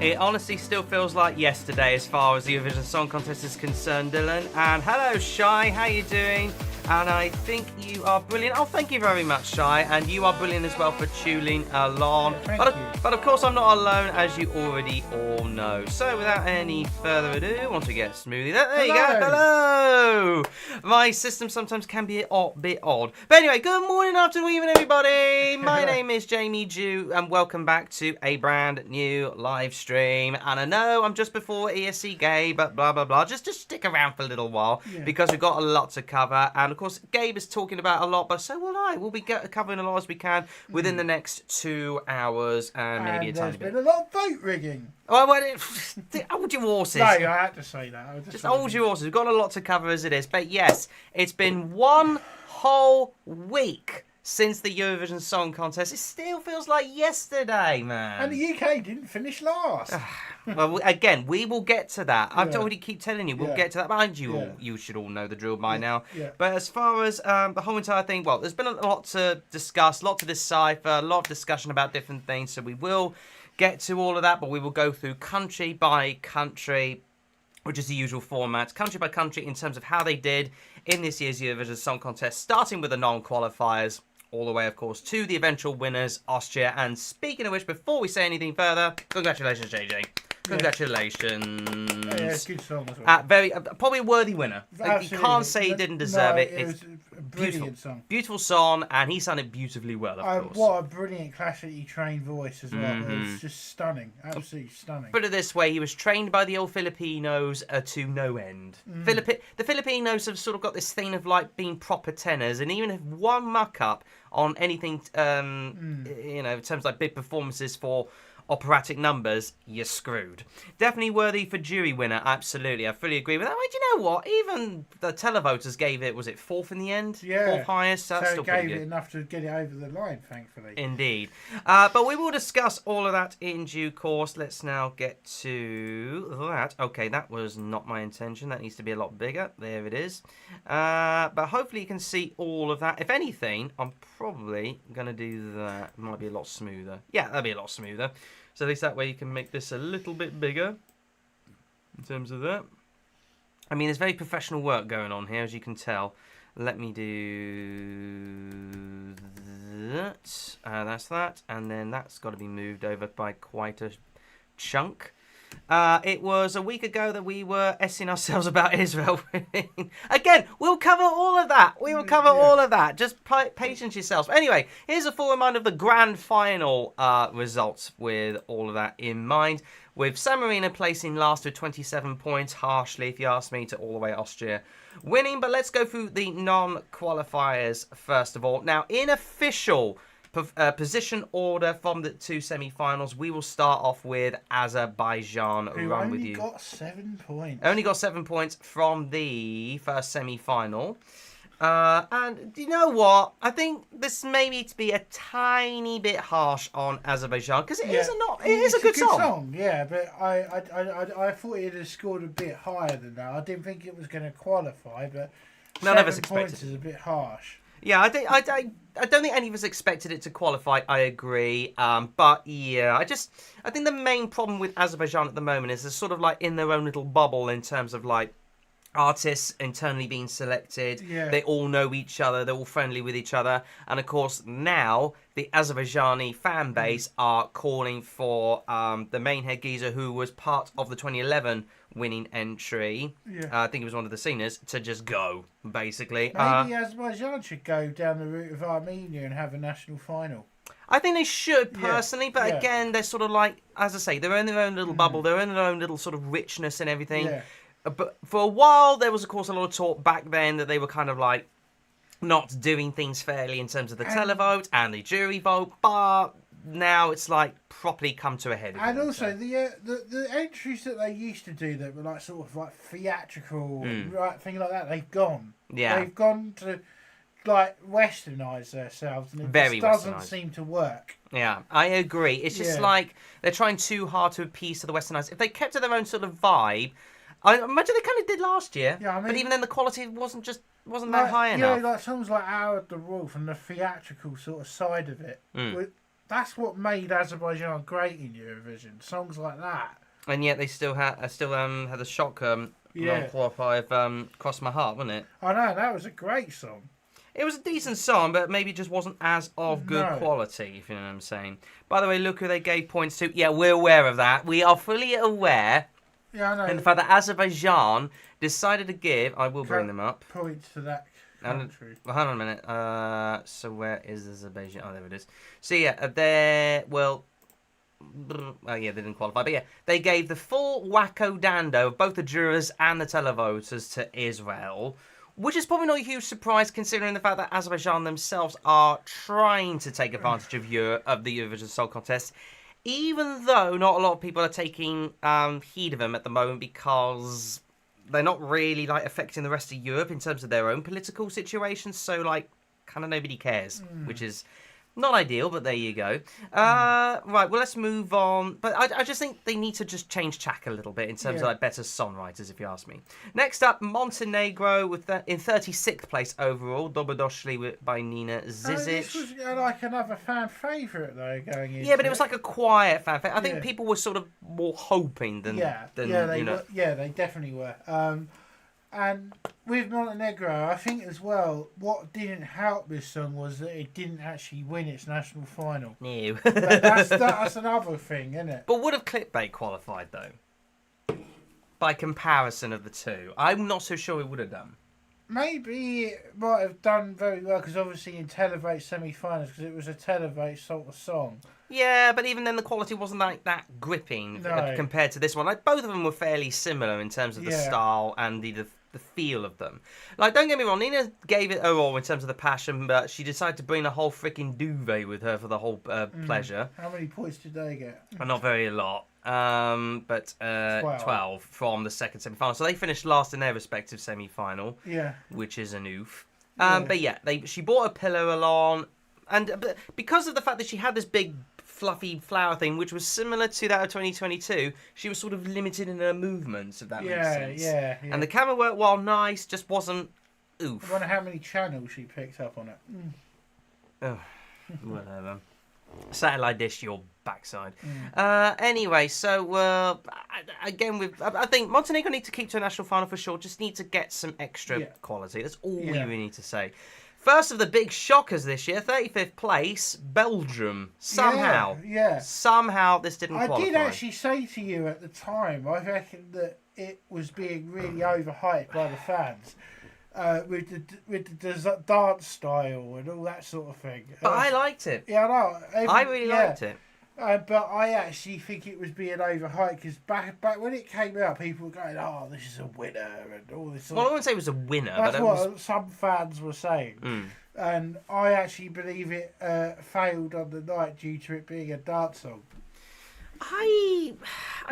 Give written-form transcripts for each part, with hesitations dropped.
It honestly still feels like yesterday as far as the Eurovision Song Contest is concerned, Dylan. And hello, Shai, how you doing? And I think you are brilliant. Oh, thank you very much, Shai. And you are brilliant as well for tuning along. But of course, I'm not alone, as you already all know. So without any further ado, once we get smoothly, there you go. Hello. My system sometimes can be a bit odd. But anyway, good morning, afternoon, evening, everybody. My name is Jamie Jew, and welcome back to a brand new live stream. And I know I'm just before ESC Gay, but blah, blah, blah. Just stick around for a little while because we've got a lot to cover. And of course, Gabe is talking about a lot, but so will I. We'll be covering a lot as we can within the next 2 hours and maybe a tiny bit. There's been a lot of vote rigging. Well, hold your horses. No, I had to say that. Just hold your horses. We've got a lot to cover as it is. But yes, it's been one whole week since the Eurovision Song Contest. It still feels like yesterday, man. And the UK didn't finish last. Well, again, we will get to that. I've already keep telling you, we'll get to that. Mind you, you should all know the drill by now. Yeah. But as far as the whole entire thing, well, there's been a lot to discuss, a lot to decipher, a lot of discussion about different things. So we will get to all of that, but we will go through country by country, which is the usual format, country by country in terms of how they did in this year's Eurovision Song Contest, starting with the non-qualifiers, all the way, of course, to the eventual winners, Austria. And speaking of which, before we say anything further, congratulations, JJ. Congratulations. Yeah, it's a good song as well. Probably a worthy winner. Like, you can't say he didn't deserve it. It was a brilliant song. Beautiful song, and he sung it beautifully well, of course. What a brilliant classically trained voice as well. It was just stunning. Absolutely stunning. Put it this way, he was trained by the old Filipinos to no end. The Filipinos have sort of got this thing of like being proper tenors, and even if one muck up on anything, in terms of like big performances for operatic numbers, you're screwed. Definitely worthy for jury winner, absolutely. I fully agree with that. Do you know what? Even the televoters gave it, was it fourth in the end? Yeah. Fourth highest? That's so still it gave good. it enough to get it over the line, thankfully. Indeed. But we will discuss all of that in due course. Let's now get to that. Okay, that was not my intention. That needs to be a lot bigger. There it is. But hopefully you can see all of that. If anything, I'm probably going to do that. It might be a lot smoother. Yeah, that'll be a lot smoother. So at least that way you can make this a little bit bigger in terms of that. I mean, there's very professional work going on here, as you can tell. Let me do that. That's that. And then that's got to be moved over by quite a chunk. It was a week ago that we were essing ourselves about Israel. Again, we'll cover all of that. We will cover all of that. Just patience yourselves. But anyway, here's a full reminder of the grand final results with all of that in mind. With San Marino placing last with 27 points, harshly, if you ask me, to all the way Austria winning. But let's go through the non-qualifiers first of all. Now, in official position order from the two semi-finals, we will start off with Azerbaijan. Who only got 7 points. Only got 7 points from the first semi-final. And you know what? I think this may need to be a tiny bit harsh on Azerbaijan because it is a good song. Yeah, but I thought it had scored a bit higher than that. I didn't think it was going to qualify, but none of us 7 expected points is a bit harsh. Yeah, I don't think any of us expected it to qualify. I agree, but yeah, I think the main problem with Azerbaijan at the moment is they're sort of like in their own little bubble in terms of like artists internally being selected. Yeah. They all know each other. They're all friendly with each other, and of course now the Azerbaijani fan base are calling for the main head geezer who was part of the 2011 winning entry. Yeah. I think he was one of the singers to just go basically. Maybe Azerbaijan should go down the route of Armenia and have a national final. I think they should personally, but again, they're sort of like, as I say, they're in their own little bubble. They're in their own little sort of richness and everything. Yeah. But for a while, there was, of course, a lot of talk back then that they were kind of like not doing things fairly in terms of the televote and the jury vote. But now it's like properly come to a head. And also the entries that they used to do that were like sort of like theatrical, right, thing like that, they've gone. Yeah. They've gone to like westernise themselves, and it Very just doesn't westernised. seem to work. Yeah, I agree. It's just like they're trying too hard to appease to the westernized. If they kept to their own sort of vibe, I imagine they kind of did last year. Yeah, I mean, but even then, the quality wasn't that high enough. Yeah, like songs like "Hour of the Wolf" and the theatrical sort of side of it. They that's what made Azerbaijan great in Eurovision. Songs like that. And yet they still had a shock non-qualify of Cross My Heart, wasn't it? I know, that was a great song. It was a decent song, but maybe just wasn't as of good quality, if you know what I'm saying. By the way, look who they gave points to. Yeah, we're aware of that. We are fully aware. Yeah, I know. And the fact that Azerbaijan decided to give... I will bring them up. Points to that country. Well, hold on a minute. So where is Azerbaijan? Oh, there it is. So yeah, they're... Well... Oh yeah, they didn't qualify. But yeah, they gave the full wacko dando of both the jurors and the televoters to Israel. Which is probably not a huge surprise considering the fact that Azerbaijan themselves are trying to take advantage of the Eurovision Song Contest, even though not a lot of people are taking heed of them at the moment because they're not really like affecting the rest of Europe in terms of their own political situations. So like, kind of nobody cares, which is not ideal, but there you go. Right, well, let's move on. But I just think they need to just change tack a little bit in terms of like better songwriters, if you ask me. Next up, Montenegro with in 36th place overall. Dobrodošli by Nina Zizic. This was like another fan favourite though going in. Yeah, but it was like a quiet fan favourite. I think people were sort of more hoping than they definitely were. And with Montenegro, I think as well, what didn't help this song was that it didn't actually win its national final. No. That's another thing, isn't it? But would have Clickbait qualified, though? By comparison of the two. I'm not so sure it would have done. Maybe it might have done very well, because obviously in Televate semi-finals, because it was a Televate sort of song. Yeah, but even then the quality wasn't like that gripping compared to this one. Like both of them were fairly similar in terms of the style and the feel of them. Like, don't get me wrong, Nina gave it her all in terms of the passion, but she decided to bring the whole freaking duvet with her for the whole pleasure. How many points did they get? Not very a lot. But 12 from the second semi-final. So they finished last in their respective semi-final. Yeah. Which is an oof. But yeah, she brought a pillow along, and because of the fact that she had this big fluffy flower thing, which was similar to that of 2022, she was sort of limited in her movements, if that makes sense. Yeah. And the camera work, while nice, just wasn't oof. I wonder how many channels she picked up on it. Oh, whatever. Satellite dish your backside. Anyway, so again, I think Montenegro need to keep to a national final for sure. Just need to get some extra quality. That's all we really need to say. First of the big shockers this year, 35th place, Belgium. Somehow this didn't qualify. I did actually say to you at the time, I reckon that it was being really overhyped by the fans. With the dance style and all that sort of thing. But I liked it. Yeah, I know. I really liked it. But I actually think it was being overhyped because back when it came out, people were going, "Oh, this is a winner," and all this. Well, I wouldn't say it was a winner. That's what some fans were saying, and I actually believe it failed on the night due to it being a dance song. I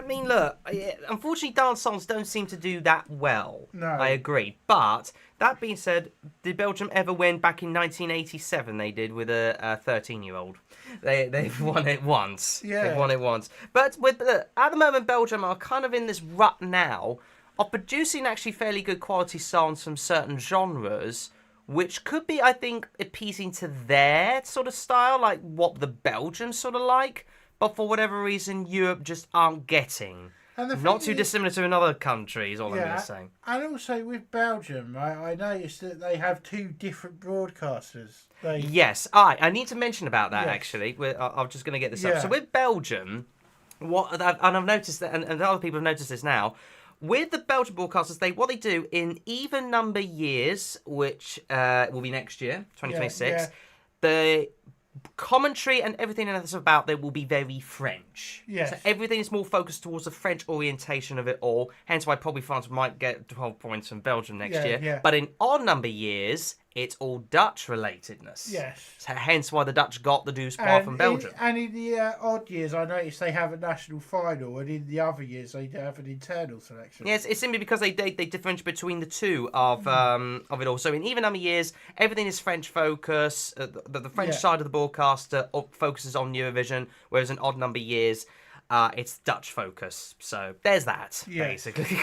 mean, look, unfortunately, dance songs don't seem to do that well. No. I agree. But that being said, did Belgium ever win back in 1987? They did with a 13-year-old. They've won it once. Yeah. They've won it once. But at the moment, Belgium are kind of in this rut now of producing actually fairly good quality songs from certain genres, which could be, I think, appeasing to their sort of style, like what the Belgians sort of like. But for whatever reason, Europe just aren't getting. Not too dissimilar to another country, is all I'm going to say. And also with Belgium, I noticed that they have two different broadcasters. Yes, I need to mention about that, actually. I'm just going to get this up. So with Belgium, and I've noticed that, and other people have noticed this now, with the Belgian broadcasters, what they do in even number years, which will be next year, 2026, the commentary and everything that's about there will be very French. Yes. So everything is more focused towards the French orientation of it all. Hence why probably France might get 12 points from Belgium next year. Yeah. But in odd number years, it's all Dutch relatedness. Yes. So hence why the Dutch got the douze part from Belgium. And in the odd years, I noticed they have a national final, and in the other years, they have an internal selection. Yes, it's simply because they differentiate between the two of it all. So in even number years, everything is French focus. The French side of the broadcaster focuses on Eurovision, whereas in odd number years, it's Dutch focus. So there's that, basically.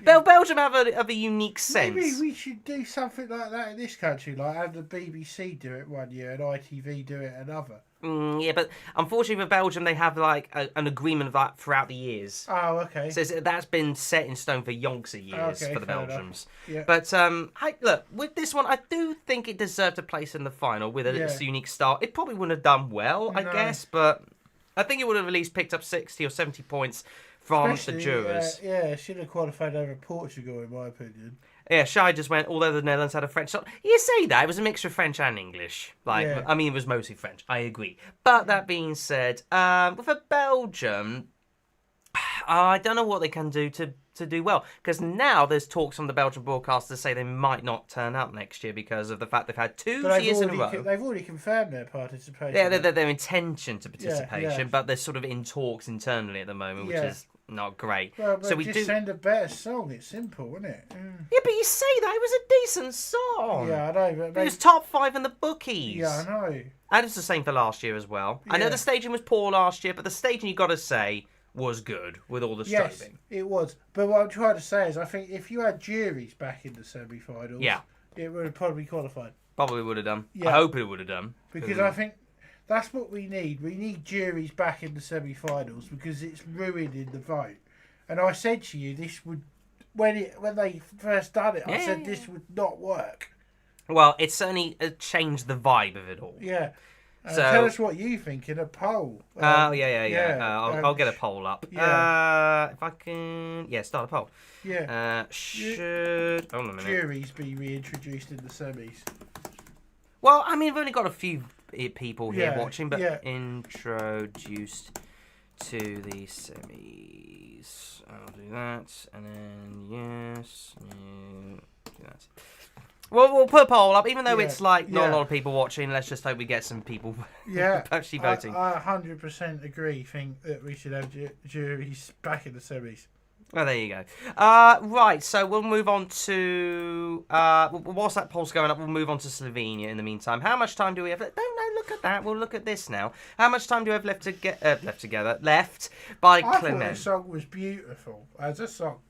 Belgium have a unique sense. Maybe we should do something like that in this country, like have the BBC do it one year and ITV do it another. Yeah, but unfortunately for Belgium, they have like an agreement of that throughout the years. Oh, okay. So that's been set in stone for yonks of years Okay, for the fair Belgians. Yeah. But look, with this one, I do think it deserved a place in the final with its unique style. It probably wouldn't have done well, I guess, but I think it would have at least picked up 60 or 70 points from Especially, the jurors. it should have qualified over Portugal, in my opinion. Yeah, Shai just went, although the Netherlands had a French song. You say that, it was a mixture of French and English. I mean, it was mostly French, I agree. But that being said, for Belgium, I don't know what they can do to do well. Because now there's talks from the Belgian broadcasters say they might not turn up next year because of the fact they've had 2 years in a row. They've already confirmed their participation. Yeah, their intention to participation, but they're sort of in talks internally at the moment, which is not great. Well, but so we just send a better song. It's simple, isn't it? Yeah, but you say that it was a decent song. Yeah, I know. But it was top 5 in the bookies. Yeah, I know. And it's the same for last year as well. I know the staging was poor last year, but the staging, you got to say, was good with all the striping. Yes, it was. But what I'm trying to say is, I think if you had juries back in the semi-finals, it would have probably qualified. Probably would have done. Yeah. I hope it would have done. Because I think that's what we need. We need juries back in the semi-finals because it's ruining the vote. And I said to you, this would when they first done it, I said this would not work. Well, it certainly changed the vibe of it all. Yeah. So tell us what you think in a poll. I'll get a poll up. Yeah. If I can, start a poll. Yeah. Should hold on a minute. Juries be reintroduced in the semis? Well, I mean, we've only got a few people here watching, but introduced to the semis. I'll do that, and then do that. Well, we'll put a poll up, even though it's like not a lot of people watching. Let's just hope we get some people actually voting. I 100% agree. Think that we should have juries back in the semis. Oh, there you go. Right, so we'll move on to... whilst that poll's going up, we'll move on to Slovenia in the meantime. How much time do we have left? No, look at that. We'll look at this now. How much time do we have left left by Clement? I thought the song was beautiful as a song.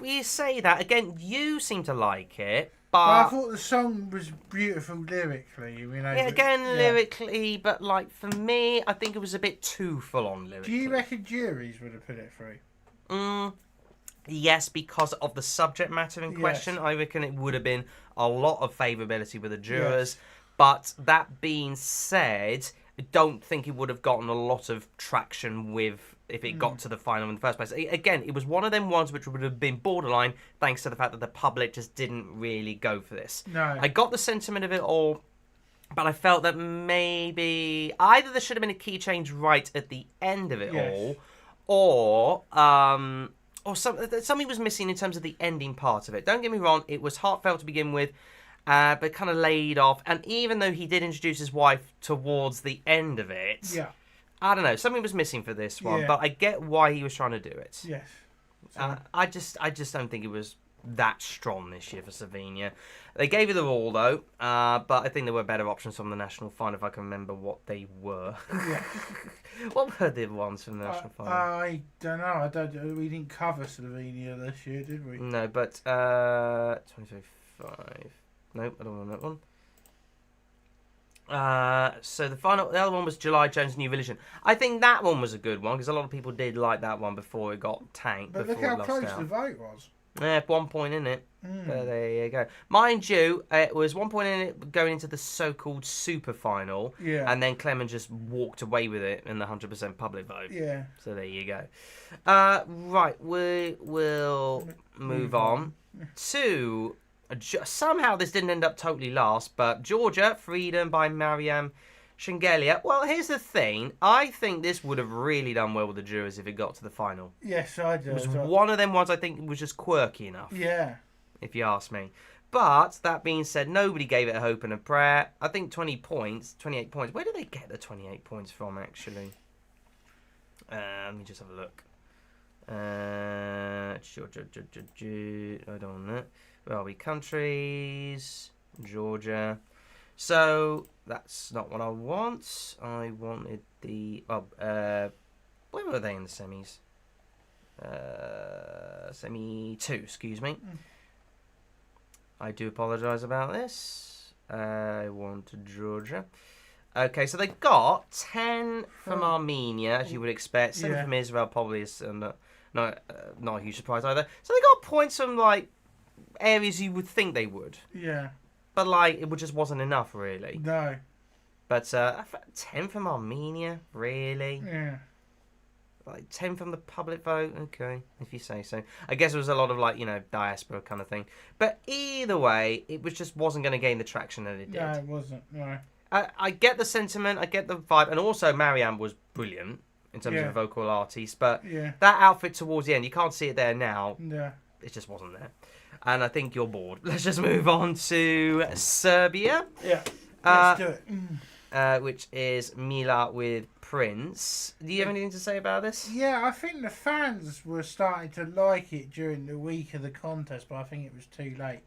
You say that. Again, you seem to like it, but I thought the song was beautiful lyrically. Lyrically, but like for me, I think it was a bit too full-on lyrically. Do you reckon juries would have put it through? Yes, because of the subject matter in question. I reckon it would have been a lot of favourability with the jurors. But that being said, I don't think it would have gotten a lot of traction if it got to the final in the first place. Again, it was one of them ones which would have been borderline thanks to the fact that the public just didn't really go for this. No. I got the sentiment of it all, but I felt that maybe either there should have been a key change right at the end of it all, or something was missing in terms of the ending part of it. Don't get me wrong, it was heartfelt to begin with, but kind of laid off. And even though he did introduce his wife towards the end of it, I don't know, something was missing for this one. But I get why he was trying to do it. Yes. I just don't think it was that strong this year for Slovenia. They gave it the all though, but I think there were better options from the national final if I can remember what they were. What were the ones from the national final? I don't know. We didn't cover Slovenia this year, did we? No, but 2025. Nope, I don't want that one. So the other one was July Jones' New Religion. I think that one was a good one because a lot of people did like that one before it got tanked. But look how close the vote was. Yeah, 1 point in it. There you go. Mind you, it was 1 point in it going into the so-called super final. Yeah. And then Clement just walked away with it in the 100% public vote. Yeah. So there you go. Right, we will move on to... Somehow this didn't end up totally last, but Georgia, Freedom by Mariam Shengelia. Well, here's the thing. I think this would have really done well with the jurors if it got to the final. Yes, I do. It was one of them ones I think was just quirky enough. Yeah. If you ask me. But, that being said, nobody gave it a hope and a prayer. I think 28 points. Where did they get the 28 points from, actually? Let me just have a look. I don't want that. Where are we? Countries. Georgia. So, that's not what I want. I wanted the... where were they in the semis? Semi 2, excuse me. I do apologise about this. I want Georgia. Okay, so they got 10 from Armenia, as you would expect. 7 Yeah. from Israel, probably is not a huge surprise either. So they got points from like areas you would think they would, Yeah. but like it just wasn't enough really. No. But 10 from Armenia, really? Yeah. Like 10 from the public vote, okay, if you say so. I guess it was a lot of like diaspora kind of thing. But either way, it just wasn't going to gain the traction that it did. No, it wasn't. No. I get the sentiment, I get the vibe, and also Marianne was brilliant in terms of a vocal artist, but that outfit towards the end, you can't see it there now. Yeah. It just wasn't there. And I think you're bored. Let's just move on to Serbia. Yeah. Let's do it. Which is Mila with Prince. Do you have anything to say about this? Yeah, I think the fans were starting to like it during the week of the contest, but I think it was too late.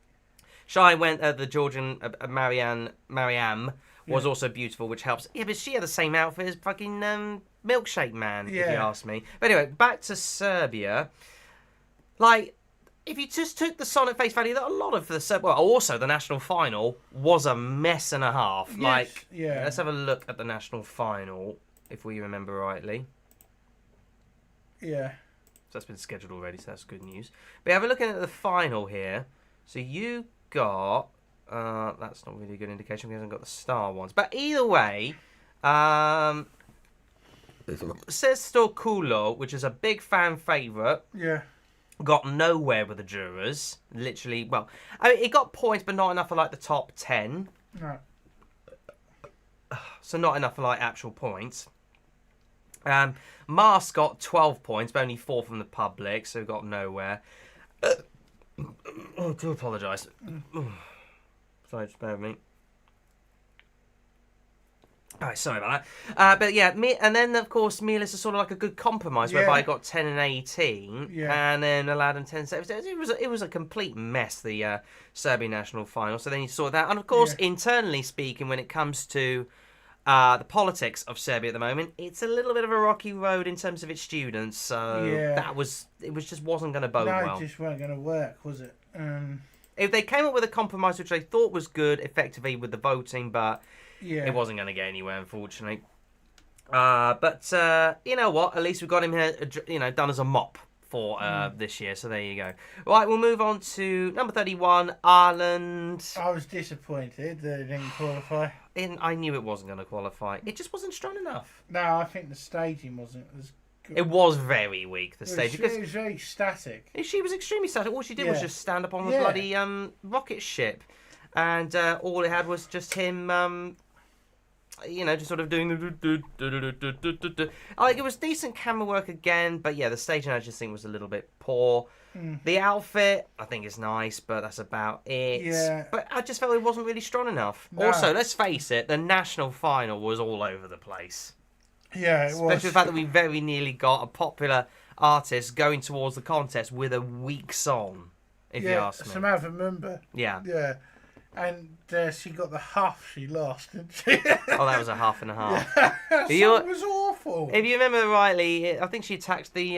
Shai went the Georgian Mariam was also beautiful, which helps. Yeah, but she had the same outfit as fucking Milkshake Man, if you ask me. But anyway, back to Serbia. Like, if you just took the song at face value, that a lot of also the national final was a mess and a half. Yes, like, yeah. Let's have a look at the national final, if we remember rightly. Yeah. So that's been scheduled already, so that's good news. But have a look at the final here. So you got... that's not really a good indication. We haven't got the star ones. But either way, Sesto Kulo, which is a big fan favourite, got nowhere with the jurors. Literally, well, I mean, it got points, but not enough for like the top 10. No. So not enough for like actual points. Mars got 12 points, but only 4 from the public, so got nowhere. I do apologise. Sorry, just bear with me. Alright, sorry about that. But yeah, and then of course Milas is sort of like a good compromise, whereby I got 10 and 18, and then allowed them 10 saves. It was a complete mess, the Serbian national final. So then you saw that, and of course, internally speaking, when it comes to the politics of Serbia at the moment, it's a little bit of a rocky road in terms of its students. So it just wasn't going to bode well. No, it just weren't going to work, was it? If they came up with a compromise which they thought was good, effectively with the voting, but it wasn't going to get anywhere, unfortunately. But you know what? At least we got him here, done as a mop for this year. So there you go. Right, we'll move on to number 31, Ireland. I was disappointed that it didn't qualify. I knew it wasn't going to qualify. It just wasn't strong enough. No, I think the staging wasn't as good. It was very weak, the stage. It was very static. She was extremely static. All she did was just stand up on the bloody rocket ship. And all it had was just him... just sort of doing like it was decent camera work again, but the staging I just think was a little bit poor. The outfit I think is nice, but that's about it. Yeah. But I just felt it wasn't really strong enough. No. Also, let's face it, the national final was all over the place. Yeah, it was. Especially the fact that we very nearly got a popular artist going towards the contest with a weak song, if you ask me. Samantha Mumba. Yeah. Yeah. And she got the half she lost, didn't she? Oh, that was a half and a half. That song was awful. If you remember rightly, I think she attacked the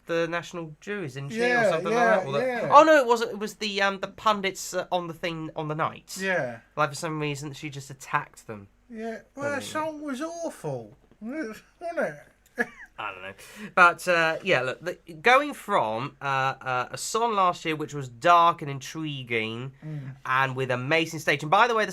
national juries, didn't she, or something like that? Oh no, it wasn't. It was the pundits on the thing on the night. Yeah. Like for some reason, she just attacked them. Yeah. Well, the song was awful, wasn't it? I don't know. But, look, going from a song last year which was dark and intriguing and with amazing stage. And by the way,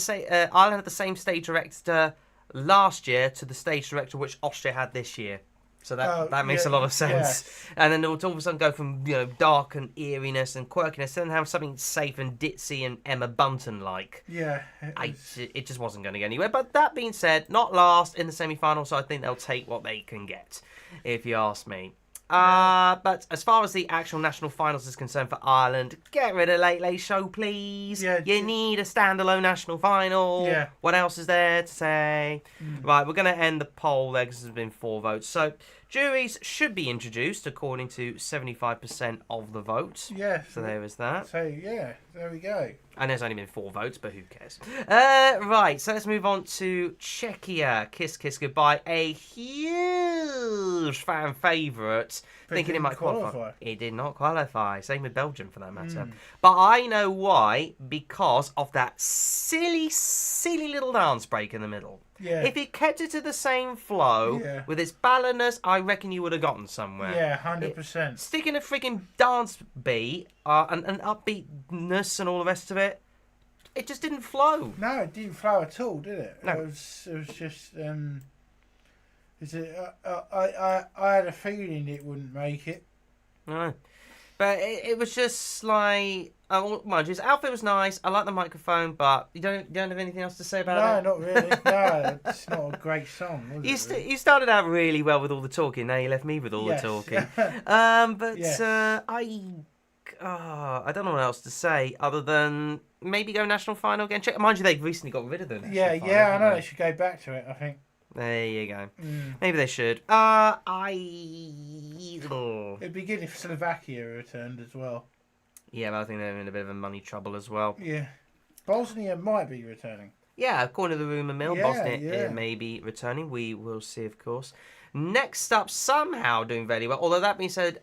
Ireland had the same stage director last year to the stage director which Austria had this year. So that makes a lot of sense. Yes. And then it would all of a sudden go from dark and eeriness and quirkiness and then have something safe and ditzy and Emma Bunton-like. Yeah. It just wasn't going to get anywhere. But that being said, not last in the semi-final, so I think they'll take what they can get, if you ask me. But as far as the actual national finals is concerned for Ireland, get rid of Late Late Show, please. Yeah, you need a standalone national final. Yeah. What else is there to say? Right, we're going to end the poll there because there's been 4 votes. So, Juries should be introduced according to 75% of the vote. Yeah. So there is that. So, yeah, there we go. And there's only been 4 votes, but who cares? Right, so let's move on to Czechia. Kiss, Kiss, Goodbye. A huge fan favourite. Thinking it might qualify. It did not qualify. Same with Belgium, for that matter. But I know why. Because of that silly, silly little dance break in the middle. Yeah. If it kept it to the same flow, with its balladness, I reckon you would have gotten somewhere. Yeah, 100%. Sticking a freaking dance beat and upbeatness and all the rest of it, it just didn't flow. No, it didn't flow at all, did it? No. It was just. I had a feeling it wouldn't make it. No. But it was just like, mind you, his outfit was nice. I like the microphone, but you don't have anything else to say about it? No, not really. No, it's not a great song, was it? You started out really well with all the talking. Now you left me with all the talking. I don't know what else to say other than maybe go national final again. Mind you, they've recently got rid of the national final. Yeah, I know. They should go back to it, I think. There you go. Maybe they should. It'd be good if Slovakia returned as well. Yeah, but I think they're in a bit of a money trouble as well. Yeah. Bosnia might be returning. Yeah, according to the rumour mill, Bosnia may be returning. We will see, of course. Next up, somehow doing very well. Although that being said,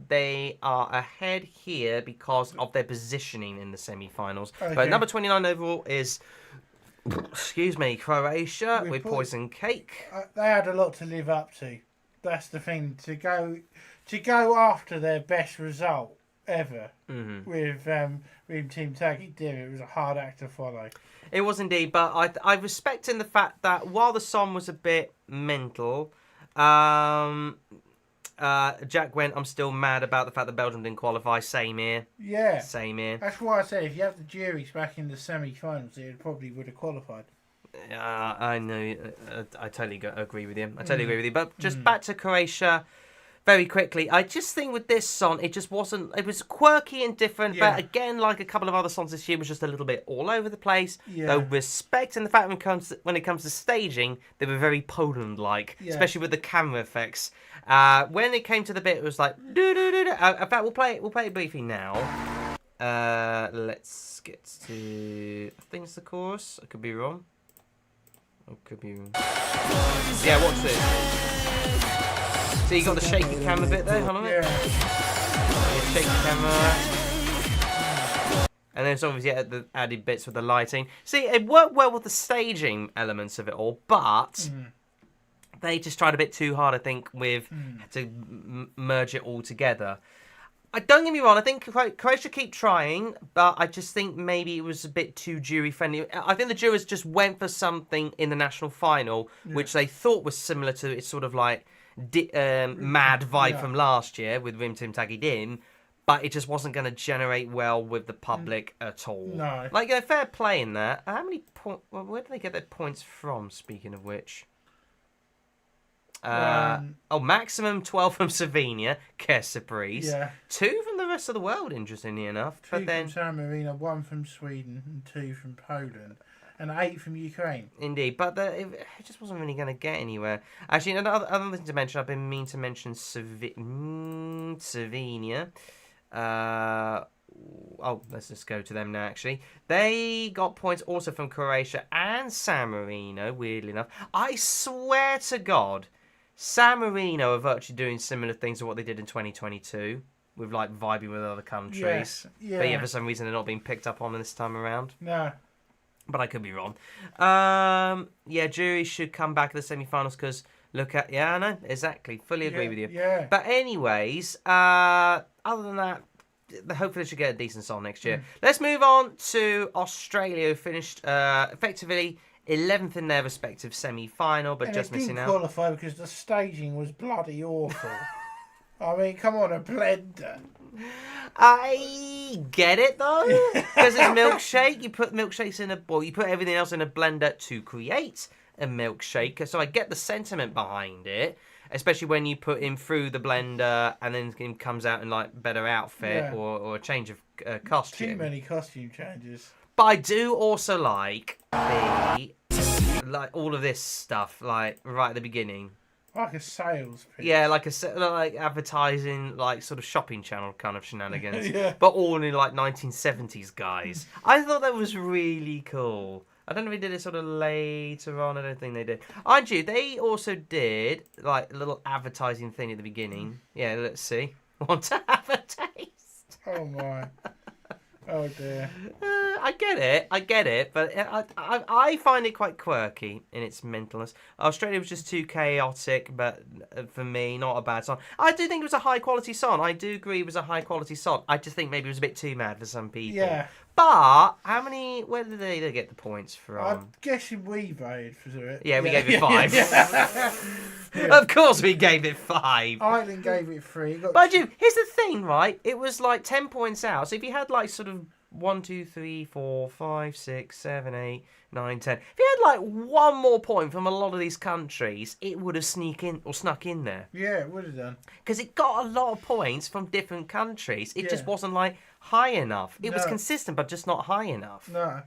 they are ahead here because of their positioning in the semi-finals. Okay. But number 29 overall is, Croatia with Poison Cake. They had a lot to live up to. That's the thing. To go after their best result ever with Team Taggy Dim, it was a hard act to follow. It was indeed, but I respect in the fact that while the song was a bit mental, Jack went, I'm still mad about the fact that Belgium didn't qualify. Same here. Yeah. Same here. That's why I said if you have the juries back in the semi-finals, it probably would have qualified. I know. I totally agree with you. But just back to Croatia. Very quickly, I just think with this song, it just wasn't. It was quirky and different, but again, like a couple of other songs this year, was just a little bit all over the place. Yeah. Though respect in the fact when it comes to staging, they were very Poland-like, especially with the camera effects. When it came to the bit, it was like do do do do. In fact, we'll play it briefly now. Let's get to. I think it's the chorus. I could be wrong. Yeah, watch this. So you got the shaky camera bit there, hold on a minute. Shaky camera. And then it's obviously the added bits with the lighting. See, it worked well with the staging elements of it all, but they just tried a bit too hard, I think, with to merge it all together. Don't get me wrong, I think Croatia keep trying, but I just think maybe it was a bit too jury-friendly. I think the jurors just went for something in the national final, which they thought was similar to its sort of like mad vibe from last year with Rim Tim Taggy Din, but it just wasn't going to generate well with the public at all. No. Like, fair play in that. How many points? Where do they get their points from, speaking of which? Maximum 12 from Slovenia, que surprise. Yeah. 2 from the rest of the world, interestingly enough. 2 from San Marino, 1 from Sweden, and 2 from Poland. And 8 from Ukraine. Indeed, but it just wasn't really going to get anywhere. Actually, another thing to mention, I've been meaning to mention Slovenia. Let's just go to them now, actually. They got points also from Croatia and San Marino, weirdly enough. I swear to God, San Marino are virtually doing similar things to what they did in 2022, with like vibing with other countries. Yeah. But yeah, for some reason they're not being picked up on this time around. No. But I could be wrong. Jury should come back to the semi-finals because I know, exactly. Fully agree with you. Yeah. But anyways, other than that, hopefully they should get a decent song next year. Let's move on to Australia, who finished effectively 11th in their respective semi-final, but just missing out. Didn't qualify because the staging was bloody awful. I mean, come on, a blender. I get it though, because it's milkshake. You put milkshakes you put everything else in a blender to create a milkshake. So I get the sentiment behind it, especially when you put him through the blender and then he comes out in like better outfit or a change of costume. Too many costume changes. But I do also like all of this stuff, like right at the beginning. Like a sales pitch. Yeah, like advertising, like sort of shopping channel kind of shenanigans. Yeah. But all in like 1970s guys. I thought that was really cool. I don't know if they did it sort of later on. I don't think they did. Aren't you? They also did like a little advertising thing at the beginning. Yeah, let's see. Want to have a taste? Oh my. Oh dear. I get it, but I find it quite quirky in its mentalness. Australia was just too chaotic, but for me, not a bad song. I do think it was a high quality song. I do agree it was a high quality song. I just think maybe it was a bit too mad for some people. Yeah. But where did they get the points from? I'm guessing we voted for it. Yeah, we gave it 5. Yeah. Of course we gave it 5. Ireland gave it 3. But here's the thing, right? It was like 10 points out. So if you had like sort of 1, 2, 3, 4, 5, 6, 7, 8, 9, 10. If you had like one more point from a lot of these countries, it would have snuck in there. Yeah, it would have done. Because it got a lot of points from different countries. It just wasn't like high enough. It was consistent, but just not high enough. No.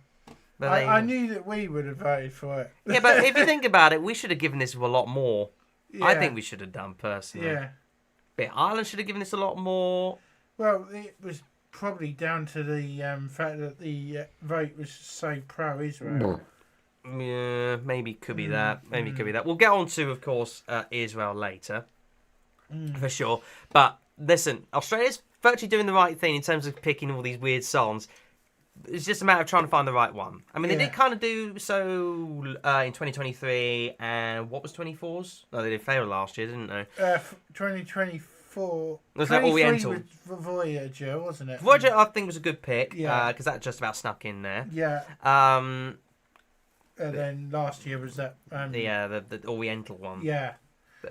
But I knew that we would have voted for it. Yeah, but if you think about it, we should have given this a lot more. Yeah. I think we should have done personally. Yeah. But Ireland should have given this a lot more. Well, it was probably down to the fact that the vote was so pro-Israel. Yeah, maybe could be that. Maybe could be that. We'll get on to, of course, Israel later, for sure. But listen, Australia's virtually doing the right thing in terms of picking all these weird songs. It's just a matter of trying to find the right one. I mean, they did kind of do so in 2023, and what was 24's? No, they did fail last year, didn't they? 2024. Was that Oriental? Was Voyager, wasn't it? Voyager, I think, was a good pick, Yeah. because that just about snuck in there. Yeah. Um, And then last year was that. the Oriental one. Yeah.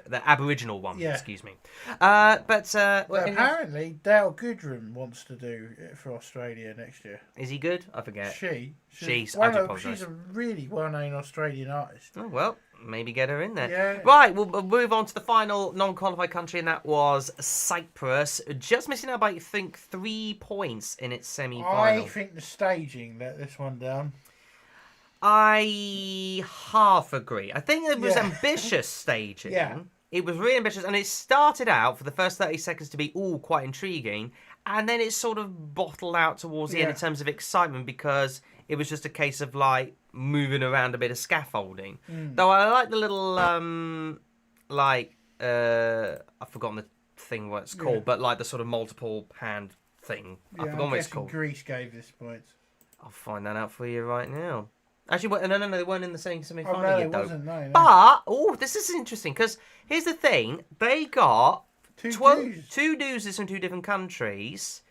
The Aboriginal one, Yeah. excuse me. Well, apparently, Dale Goodrum wants to do it for Australia next year. is he good? I forget. She's I do apologise. she's a really well-known Australian artist. Oh, well, maybe get her in there. Yeah. Right, we'll move on to the final non-qualified country, and that was Cyprus. Just missing out by, I think, 3 points in its semi-final. I think the staging let this one down. I half agree. I think it was Yeah. ambitious staging. Yeah. It was really ambitious, and it started out for the first 30 seconds to be all quite intriguing, and then it sort of bottled out towards the end in terms of excitement because it was just a case of like moving around a bit of scaffolding. Though I like the little I've forgotten the thing what it's called, but like the sort of multiple hand thing. Yeah, I've forgotten what it's guessing called. Greece gave this points. I'll find that out for you right now. Actually, no, they weren't in the same semi-final no, yet, it though. wasn't. No. But this is interesting because here's the thing: they got Two two dozens from 2 different countries,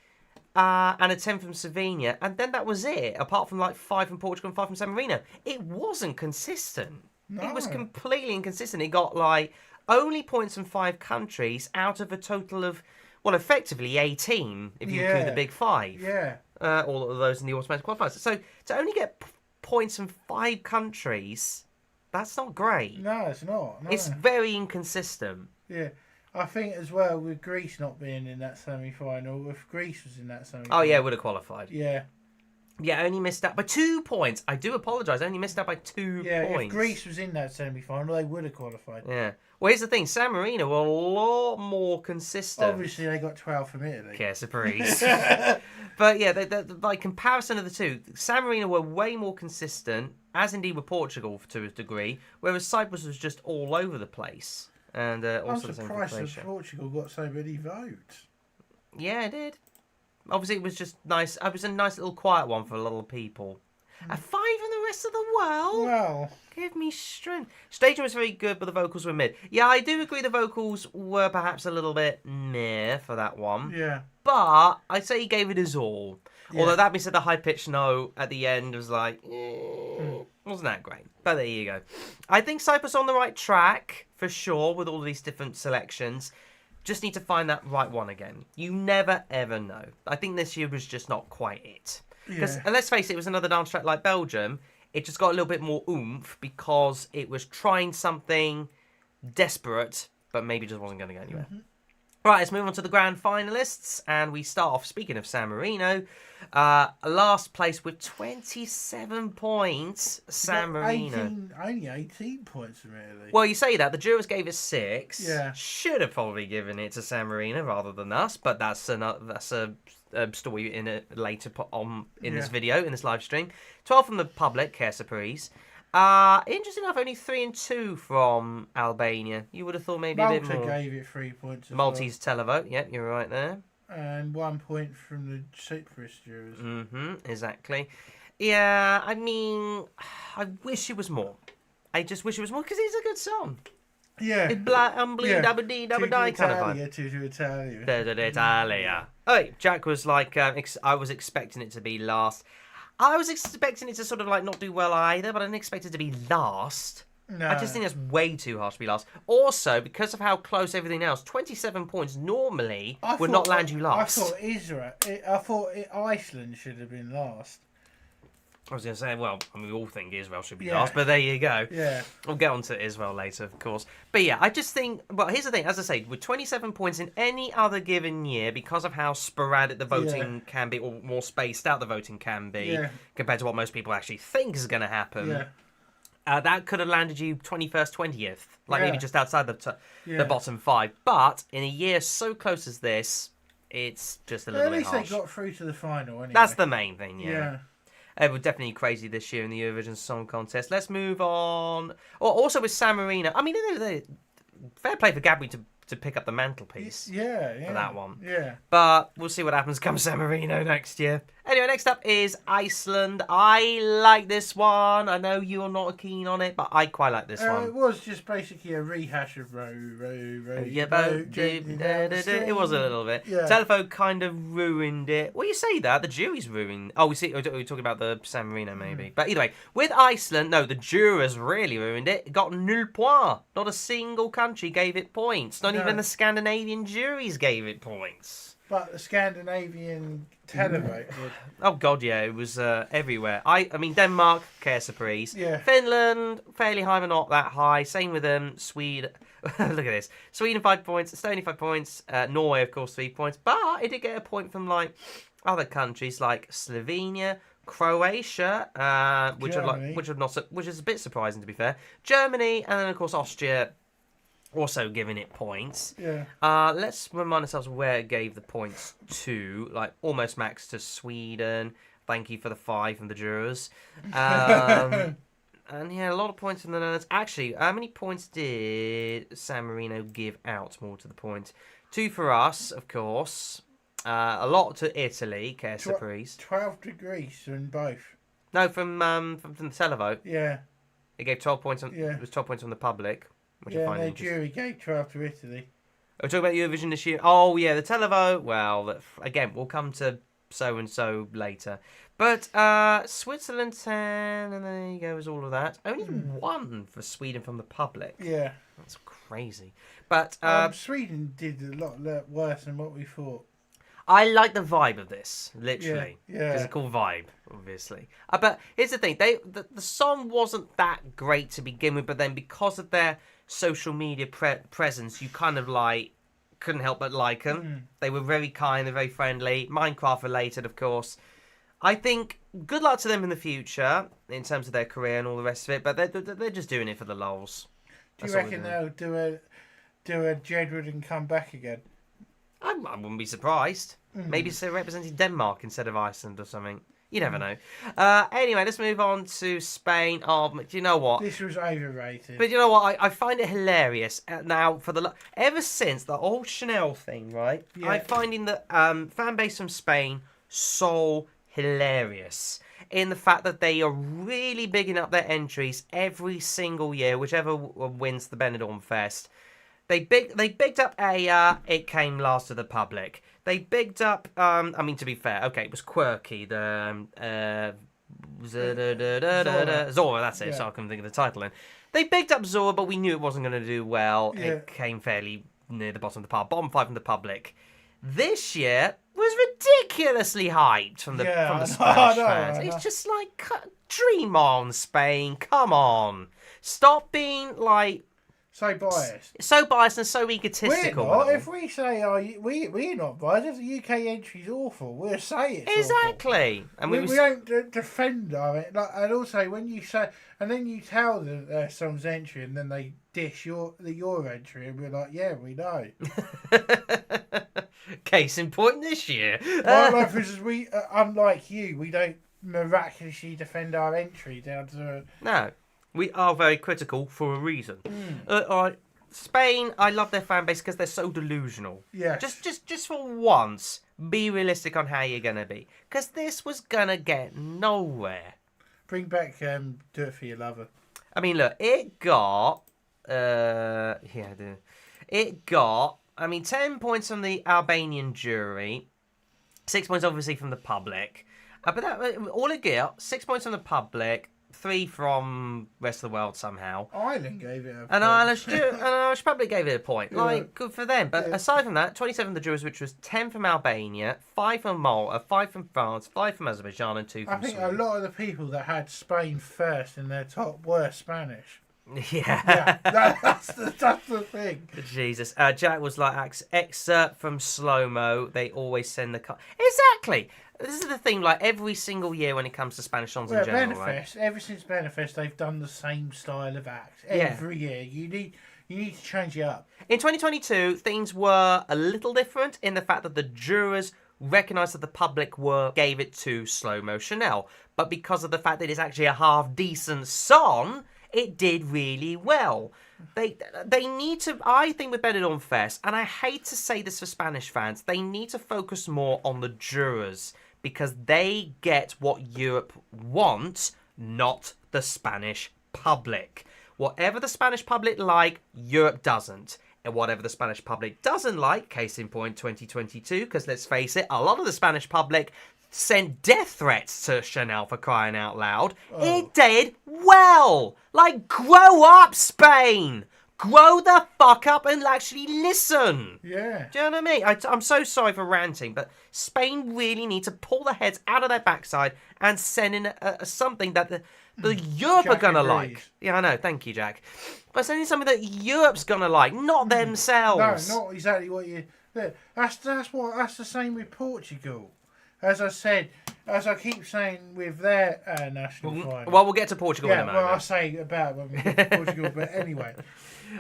and a 10 from Slovenia, and then that was it. Apart from like 5 from Portugal and 5 from San Marino, it wasn't consistent. No. It was completely inconsistent. It got like only points from 5 countries out of a total of, well, effectively 18 if you include the big 5. Yeah. All of those in the automatic qualifiers. So to only get points from 5 countries, that's not great. No, it's not. No. It's very inconsistent. Yeah. I think as well with Greece not being in that semi-final, if Greece was in that semi-final. Oh yeah, would have qualified. Yeah. Yeah, only missed out by 2 points. I do apologise. Only missed out by 2 Yeah, points. if Greece was in that semi-final, they would have qualified. Yeah. Well, here's the thing. San Marino were a lot more consistent. Obviously, they got 12 from Italy. Yeah, surprise. But yeah, by comparison of the two, San Marino were way more consistent, as indeed were Portugal to a degree, whereas Cyprus was just all over the place. And I'm also the same for surprised that Croatia. Portugal got so many votes. Yeah, it did. Obviously, it was just nice. It was a nice little quiet one for little people. A 5 in the rest of the world? Well, Give me strength. Staging was very good, but the vocals were mid. Yeah, I do agree the vocals were perhaps a little bit meh for that one. yeah. But I'd say he gave it his all. Yeah. Although that being said, the high-pitched note at the end was like, wasn't that great. But there you go. I think Cyprus on the right track, for sure, with all these different selections. Just need to find that right one again. You never, ever know. I think this year was just not quite it. Because, Yeah. and let's face it, it was another dance track like Belgium. It just got a little bit more oomph because it was trying something desperate, but maybe just wasn't going to go anywhere. Right, let's move on to the grand finalists, and we start off, speaking of San Marino, last place with 27 points, San Marino. Only 18 points from Italy. Well, you say that, the jurors gave it 6. Yeah. Should have probably given it to San Marino rather than us, but that's a story in it later put on in this video, in this live stream. 12 from the public, Care Surprise. Interesting enough, only 3 and 2 from Albania. You would have thought maybe a bit more. Malta gave it 3 points. Maltese televote. Yep, you're right there. And 1 point from the Cyprus jurors. Exactly. Yeah, I mean, I wish it was more. I just wish it was more because it's a good song. Yeah. It's black, blue, double D, double die kind of vibe. To Italia. Italia. Oh, Jack was like, I was expecting it to be last. I was expecting it to sort of like not do well either, but I didn't expect it to be last. No. I just think that's way too harsh to be last. Also, because of how close everything else, 27 points normally would not land you last. I thought Iceland should have been last. I was going to say, well, I mean, we all think Israel should be last, but there you go. Yeah. We'll get on to Israel later, of course. But yeah, I just think, well, here's the thing, as I say, with 27 points in any other given year, because of how sporadic the voting can be, or more spaced out the voting can be, compared to what most people actually think is going to happen, that could have landed you 21st, 20th, like maybe just outside the bottom 5. But in a year so close as this, it's just a little bit harsh. At least they got through to the final anyway. That's the main thing, yeah. It was definitely crazy this year in the Eurovision Song Contest. Let's move on. Also with San Marino. I mean, fair play for Gabby to pick up the mantelpiece. For that one. Yeah. But we'll see what happens come San Marino next year. Anyway, next up is Iceland. I like this one. I know you're not keen on it, but I quite like this one. It was just basically a rehash of row, yeah, it was a little bit. Yeah. Telephone kind of ruined it. Well, you say that. The jury's ruined. Oh, we're talking about the San Marino, maybe. But either way, with Iceland, no, the jurors really ruined it. It got nul point. Not a single country gave it points. Not even the Scandinavian juries gave it points. But the Scandinavian televote would. Oh god, yeah, it was everywhere. I mean, Denmark, Care Surprise. Yeah. Finland, fairly high, but not that high. Same with Sweden. Look at this. Sweden 5 points, Estonia 5 points, Norway of course 3 points. But it did get a point from like other countries like Slovenia, Croatia, which is a bit surprising to be fair. Germany, and then of course Austria. Also giving it points. Yeah. Let's remind ourselves where it gave the points to. Like almost max to Sweden. Thank you for the 5 from the jurors. And yeah, a lot of points from the Netherlands. Actually, how many points did San Marino give out? More to the point, 2 for us, of course. A lot to Italy. Care Surprise. 12 degrees in both. No, from the televote. Yeah. It gave 12 points. It was 12 points from the public. Which I find the jury gave 12 to Italy. We're talking about Eurovision this year. Oh, yeah, the televote. Well, again, we'll come to so-and-so later. But Switzerland 10, and there you go, is all of that. Only 1 for Sweden from the public. Yeah. That's crazy. But Sweden did a lot worse than what we thought. I like the vibe of this, literally. Yeah. It's a cool vibe, obviously. But here's the thing. The song wasn't that great to begin with, but then because of their social media presence, you kind of like couldn't help but like them. They were very kind and very friendly. Minecraft related, of course. I think good luck to them in the future in terms of their career and all the rest of it, but they're just doing it for the lols. Do you reckon they'll do a Jedward and come back again? I wouldn't be surprised. Maybe they're representing Denmark instead of Iceland or something. You never know. Anyway, let's move on to Spain. Oh, do you know what? This was overrated. But you know what? I find it hilarious. Now, ever since the whole Chanel thing, right? Yeah. I'm finding the fan base from Spain so hilarious in the fact that they are really bigging up their entries every single year, whichever wins the Benidorm Fest. They bigged up Aya. It came last to the public. They bigged up. I mean, to be fair, okay, it was quirky. The Zora. That's it. Yeah. So I couldn't think of the title. Then they bigged up Zora, but we knew it wasn't going to do well. Yeah. It came fairly near the bottom of the pile. Bottom 5 from the public. This year was ridiculously hyped from the Spanish fans. It's just like, dream on, Spain. Come on, stop being like So biased. So biased and so egotistical. We're not. If we say, we're not biased. If the UK entry's awful, we'll say it's exactly. awful. And we don't defend it. And also, when you say, and then you tell them someone's entry, and then they dish your entry, and we're like, yeah, we know. Case in point this year. Like, for instance, we, unlike you, we don't miraculously defend our entry down to. No. We are very critical for a reason. All right, Spain, I love their fan base because they're so delusional. Yeah. Just for once, be realistic on how you're gonna be, because this was gonna get nowhere. Bring back Do It For Your Lover. I mean, look, it got 10 points from the Albanian jury, 6 points obviously from the public, but that all it got 6 points from the public. 3 from rest of the world somehow. Ireland gave it a point. And Irish Public gave it a point. Yeah. Like, good for them. But aside from that, 27 of the jurors, which was 10 from Albania, 5 from Malta, 5 from France, 5 from Azerbaijan, and 2 from Sweden. I think a lot of the people that had Spain first in their top were Spanish. Yeah. That's the thing. Jesus. Jack was like, excerpt from slow-mo. They always send the... Exactly. This is the thing, like, every single year when it comes to Spanish songs in general, Benefest, right? ever since Benefest, they've done the same style of act. Every year. You need to change it up. In 2022, things were a little different in the fact that the jurors recognised that the public gave it to Slow Mo Chanel. But because of the fact that it's actually a half-decent song, it did really well. They need to, I think with Benidorm Fest, and I hate to say this for Spanish fans, they need to focus more on the jurors, because they get what Europe wants, not the Spanish public. Whatever the Spanish public like, Europe doesn't. And whatever the Spanish public doesn't like, case in point 2022, because let's face it, a lot of the Spanish public sent death threats to Chanel, for crying out loud. It did well. Like, grow up, Spain. Grow the fuck up and actually listen. Yeah. Do you know what I mean? I'm so sorry for ranting, but Spain really need to pull their heads out of their backside and send in something that the Europe Jack are going to agrees. like. Yeah, I know. Thank you, Jack. But sending something that Europe's going to like, not themselves. No, not exactly what you... That's the same with Portugal. As I keep saying with their national final. Well, we'll get to Portugal in a moment. Well, I'll say about when we get to Portugal, but anyway.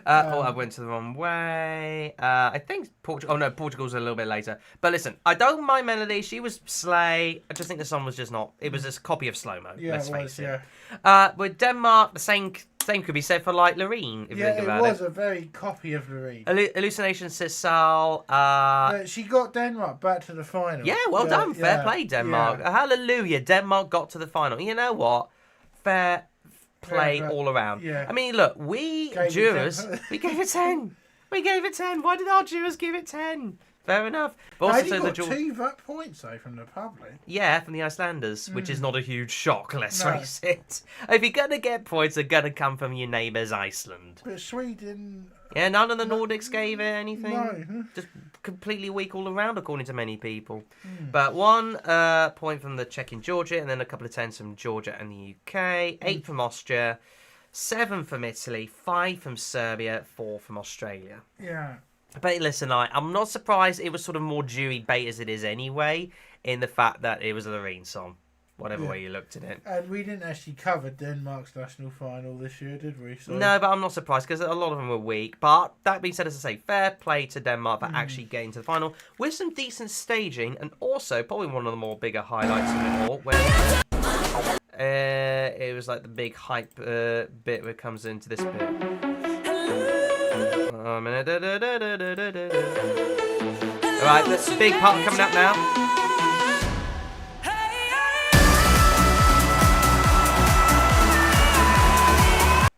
I went to the wrong way. I think Portugal. Oh no, Portugal's a little bit later. But listen, I don't mind Melody. She was slay. I just think the song was just not. It was a copy of slow mo. Yeah, let's it face was, it. Yeah. With Denmark, the same could be said for like Loreen. If you think about it was a very copy of Loreen. Hallucination Sissal. She got Denmark back to the final. Yeah, well done. Fair play, Denmark. Yeah. Hallelujah, Denmark got to the final. You know what? Fair play all around. Yeah. I mean, look, we jurors, we gave it 10. We gave it 10. Why did our jurors give it 10? Fair enough. But also, you got 2 points though from the public. Yeah, from the Icelanders, which is not a huge shock, let's face it. If you're going to get points, they're going to come from your neighbours, Iceland. But Sweden... Yeah, none of the Nordics gave it anything. No. Just completely weak all around, according to many people. But 1 point from the Czech and Georgia, and then a couple of 10s from Georgia and the UK. 8 from Austria, 7 from Italy, 5 from Serbia, 4 from Australia. Yeah. But listen, I'm not surprised it was sort of more jury bait as it is anyway, in the fact that it was a Loreen song, whatever way you looked at it. And we didn't actually cover Denmark's national final this year, did we? So... No, but I'm not surprised because a lot of them were weak. But that being said, as I say, fair play to Denmark for actually getting to the final with some decent staging, and also probably one of the more bigger highlights of it all, when it was like the big hype bit where it comes into this bit. Alright, that's the big part coming up now.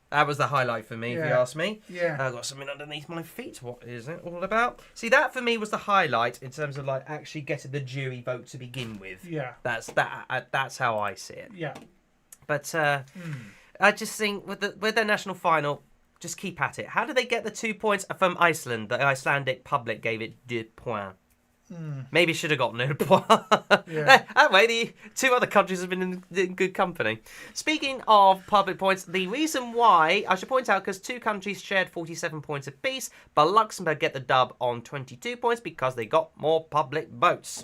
That was the highlight for me, if you ask me. Yeah. I've got something underneath my feet. What is it all about? See, that for me was the highlight in terms of like actually getting the jury vote to begin with. Yeah. That's how I see it. Yeah. But I just think with their national final, just keep at it. How did they get the 2 points from Iceland? The Icelandic public gave it 2 points. Maybe should have got no point. Yeah. That way, the two other countries have been in good company. Speaking of public points, the reason why, I should point out, because two countries shared 47 points apiece, but Luxembourg get the dub on 22 points because they got more public votes.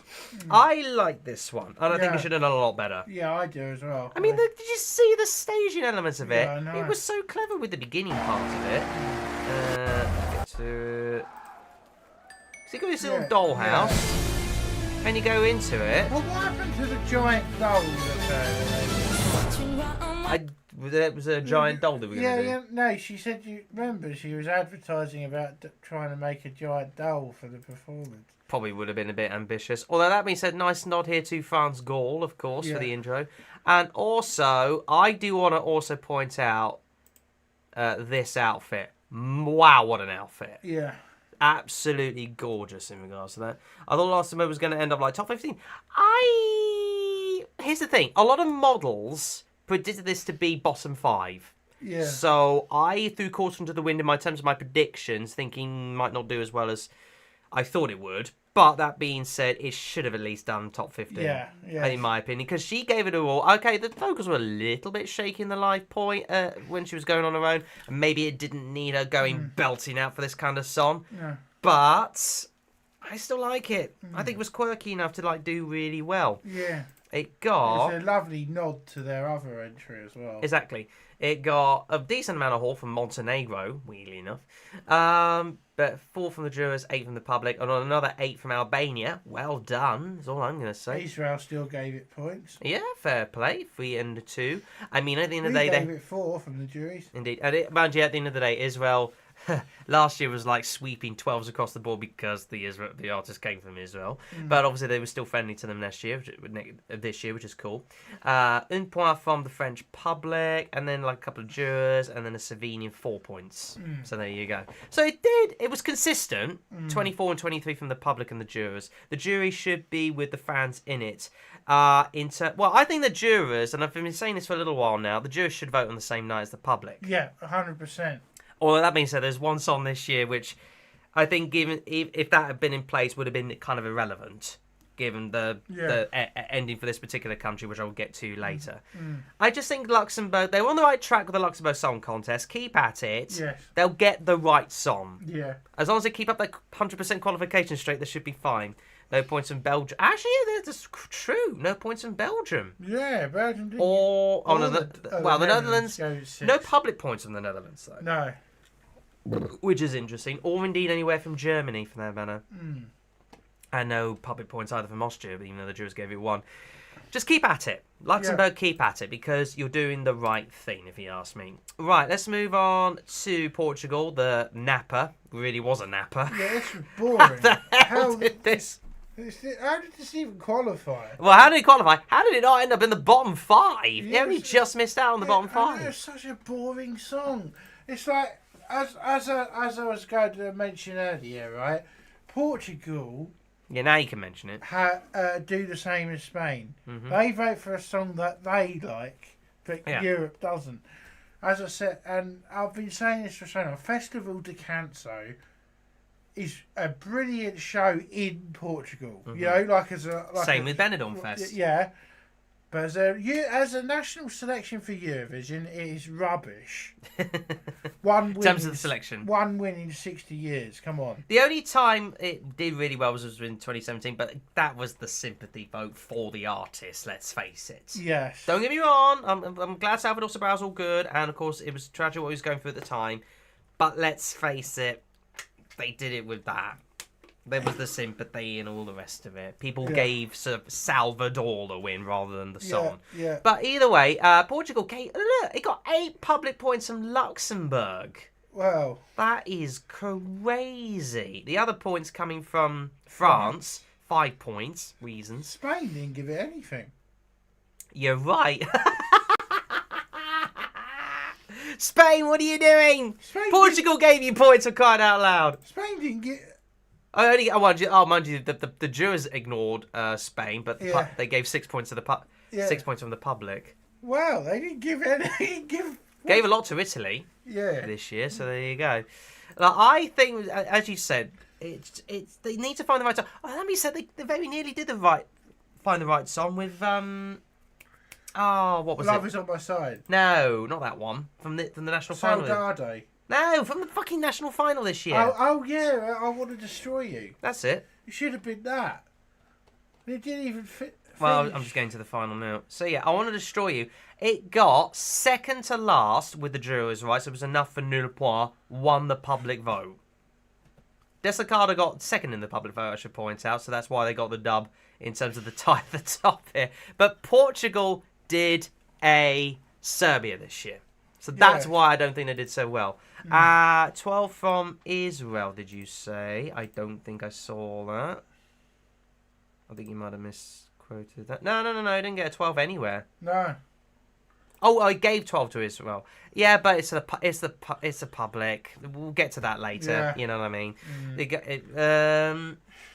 I like this one. I don't think it should have done a lot better. Yeah, I do as well. I mean, did you see the staging elements of it? Yeah, I know. It was so clever with the beginning parts of it. Get to... So you got this little dollhouse, and you go into it. Well, what happened to the giant doll? There was a giant doll that we were going to do. Yeah, no, she said, you remember, she was advertising about trying to make a giant doll for the performance. Probably would have been a bit ambitious. Although that being said, nice nod here to France Gall, of course, for the intro. And also, I do want to also point out this outfit. Wow, what an outfit. Yeah. Absolutely gorgeous in regards to that. I thought Luxembourg was going to end up like top 15. Here's the thing. A lot of models predicted this to be bottom 5. Yeah. So I threw caution to the wind in terms of my predictions, thinking might not do as well as I thought it would. But that being said, it should have at least done top 15. Yeah. In my opinion, because she gave it a all. Okay, the vocals were a little bit shaky in the live point when she was going on her own. And maybe it didn't need her going belting out for this kind of song. Yeah. But I still like it. I think it was quirky enough to like do really well. Yeah. It got... It's a lovely nod to their other entry as well. Exactly. It got a decent amount of haul from Montenegro, weirdly enough. But 4 from the jurors, 8 from the public, and another 8 from Albania. Well done, is all I'm going to say. Israel still gave it points. Yeah, fair play. 3 and 2. I mean, at the end of the We day... gave it 4 from the juries. Indeed. And mind you, at the end of the day, Israel... last year was like sweeping 12s across the board because the artist came from Israel. But obviously they were still friendly to them this year, which is cool. Un point from the French public, and then like a couple of jurors, and then a Slovenian 4 points. So there you go. So it was consistent. 24 and 23 from the public and the jurors. The jury should be with the fans in it. Well, I think the jurors, and I've been saying this for a little while now, the jurors should vote on the same night as the public. Yeah, 100%. Although that being said, there's one song this year which I think, given if that had been in place, would have been kind of irrelevant, given the ending for this particular country, which I'll get to later. I just think Luxembourg, they were on the right track with the Luxembourg Song Contest. Keep at it. Yes. They'll get the right song. Yeah. As long as they keep up that 100% qualification straight, they should be fine. No points from Belgium. Actually, yeah, that's true. No points from Belgium. Yeah, Belgium didn't. The Netherlands. No public points from the Netherlands, though. No. Which is interesting. Or indeed anywhere from Germany, for that matter. And no public points either from Austria, even though the jurors gave it 1. Just keep at it. Luxembourg, keep at it, because you're doing the right thing, if you ask me. Right, let's move on to Portugal. The napper really was a napper. Yeah, this was boring. How did this... How did this even qualify? Well, how did it qualify? How did it not end up in the bottom 5? They only just missed out on the bottom 5. It's such a boring song. It's like, as I was going to mention earlier, right? Portugal... Yeah, now you can mention it. Do the same as Spain. They vote for a song that they like, but Europe doesn't. As I said, and I've been saying this for so long, Festival de Canso is a brilliant show in Portugal. You know, same with Benidorm Fest. Yeah, but as a national selection for Eurovision, it is rubbish. In terms of the selection, 1 win in 60 years. Come on. The only time it did really well was in 2017, but that was the sympathy vote for the artist. Let's face it. Yes. Don't get me wrong. I'm glad Salvador Sobral's all good, and of course it was tragic what he was going through at the time. But let's face it. They did it with that. There was the sympathy and all the rest of it. People gave Salvador the win rather than the song. Yeah. But either way, Portugal came... Look, it got 8 public points from Luxembourg. Wow. That is crazy. The other points coming from France, 5 points, reasons. Spain didn't give it anything. You're right. Spain, what are you doing? Portugal gave you points for crying out loud. Spain didn't get... mind you, the jurors ignored Spain, but they gave 6 points to 6 points from the public. Wow, they didn't give any. Gave a lot to Italy this year, so there you go. I think, as you said, They need to find the right song. Oh, let me say they very nearly did find the right song with what was Love it? Is On My Side. No, not that one from the national final. Saudade. No, from the fucking national final this year. Oh yeah, I Want to Destroy You. That's it. It should have been that. It didn't even fit. Well, I'm just getting to the final now. So yeah, I Want to Destroy You. It got second to last with the jurors, right? So it was enough for nul point. Won the public vote. Desicada got second in the public vote, I should point out. So that's why they got the dub in terms of the tie at the top here. But Portugal did a Serbia this year. So that's why I don't think they did so well. 12 from Israel, did you say? I don't think I saw that. I think you might have misquoted that. No, I didn't get a 12 anywhere. No. Oh, I gave 12 to Israel. Yeah, but it's a public. We'll get to that later. Yeah. You know what I mean?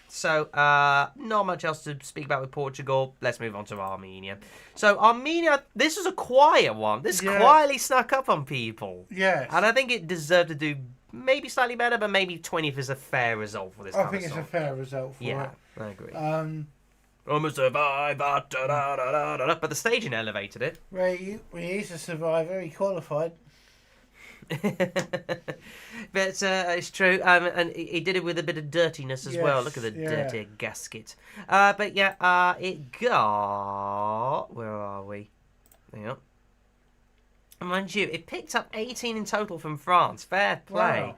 So, not much else to speak about with Portugal. Let's move on to Armenia. So, Armenia, this was a quiet one. This quietly snuck up on people. Yes. And I think it deserved to do maybe slightly better, but maybe 20th is a fair result for this I think it's a fair result for it. Yeah, I agree. I'm a survivor, but the staging elevated it. Well, he's a survivor. He qualified. But it's true, and he did it with a bit of dirtiness as well. Look at the dirty gasket. But yeah, it got... Where are we? Yeah. Mind you, it picked up 18 in total from France. Fair play. Wow.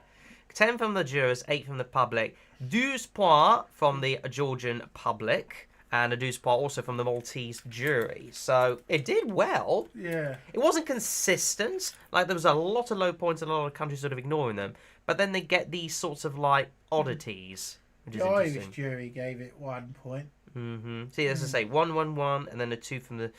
10 from the jurors, 8 from the public. 12 points from the Georgian public. And a 12 points also from the Maltese jury. So it did well. Yeah. It wasn't consistent. Like, there was a lot of low points and a lot of countries sort of ignoring them. But then they get these sorts of, like, oddities. Which is The interesting. Irish jury gave it 1 point. See, as I say, 1-1-1, and then a 2 from the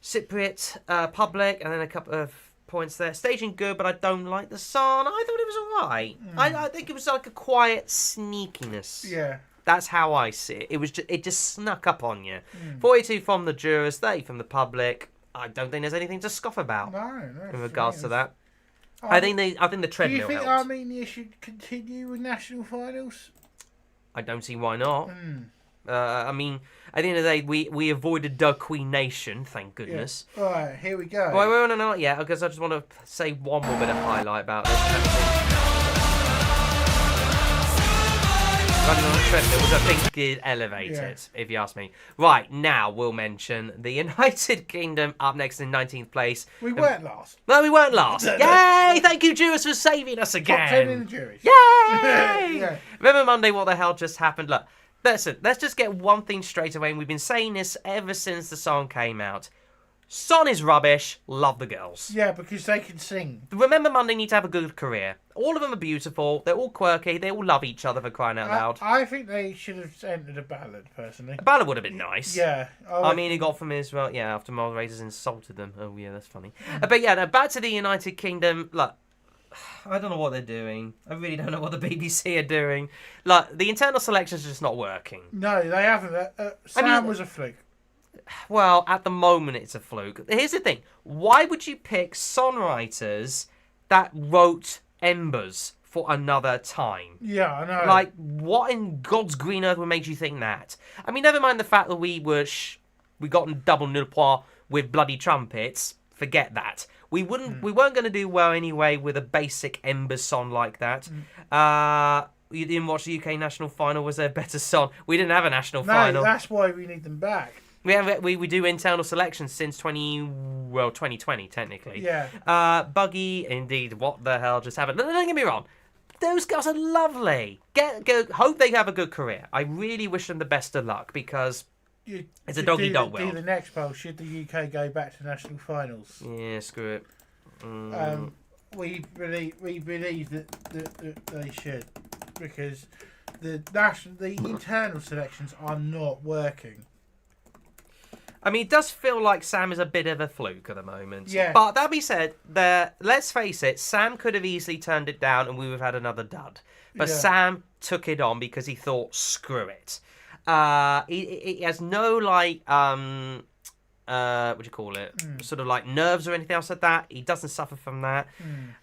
Cypriot public, and then a couple of points there. Staging good, but I don't like the song. I thought it was alright. I think it was like a quiet sneakiness. Yeah. That's how I see it. It just snuck up on you. 42 from the jurors, 30 from the public. I don't think there's anything to scoff about No. in regards to that. I think the Do treadmill you think helped. Armenia should continue with national finals? I don't see why not. I mean, at the end of the day, we avoided the Queen Nation, thank goodness. Yeah. All right, here we go. Well, we're on an art yet, because I just want to say one more bit of highlight about this. Running on a treadmill, which I think did elevate it, if you ask me. Right, now we'll mention the United Kingdom up next in 19th place. We weren't last. No, we weren't last. Yay! Thank you, jurors, for saving us again. Top 10 in the juries. Yay! Yeah. Remember Monday, what the hell just happened? Look, listen, let's just get one thing straight away, and we've been saying this ever since the song came out. Son is rubbish, love the girls. Yeah, because they can sing. Remember Monday need to have a good career. All of them are beautiful, they're all quirky, they all love each other, for crying out loud. I think they should have entered a ballad, personally. A ballad would have been nice. Yeah. I mean, he got from Israel, after moderators insulted them. Oh, yeah, that's funny. But yeah, now back to the United Kingdom. Look, I don't know what they're doing. I really don't know what the BBC are doing. Look, the internal selections are just not working. No, they haven't. Sam was a fluke. Well, at the moment, it's a fluke. Here's the thing. Why would you pick songwriters that wrote Embers for another time? Yeah, I know. Like, what in God's green earth would make you think that? I mean, never mind the fact that we got double nul point with bloody trumpets. Forget that. We weren't going to do well anyway with a basic Embers song like that. You didn't watch the UK national final. Was there a better song? We didn't have a national final. No, that's why we need them back. We do internal selections since 2020 technically. Yeah. Buggy, indeed. What the hell just happened? No, don't get me wrong. Those girls are lovely. Hope they have a good career. I really wish them the best of luck because it's a doggy dog world. Do the next poll. Should the UK go back to national finals? Yeah, screw it. We believe that they should because the internal selections are not working. I mean, it does feel like Sam is a bit of a fluke at the moment. Yeah. But that being said, let's face it, Sam could have easily turned it down and we would have had another dud. But Sam took it on because he thought, screw it. He has no, what do you call it? Sort of like nerves or anything else like that. He doesn't suffer from that.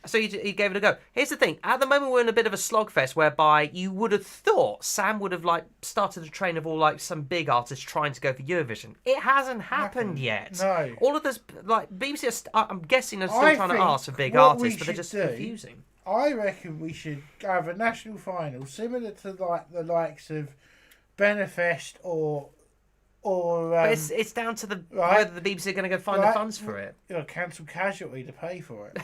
So he gave it a go. Here's the thing. At the moment, we're in a bit of a slogfest whereby you would have thought Sam would have like started a train of all like some big artists trying to go for Eurovision. It hasn't happened yet. No. All of this, like BBC, I'm guessing, are still trying to ask for big artists, but they're just refusing. I reckon we should have a national final similar to like the likes of Benefest or but it's down to whether the BBC are going to go find the funds for it. Cancel Casualty to pay for it.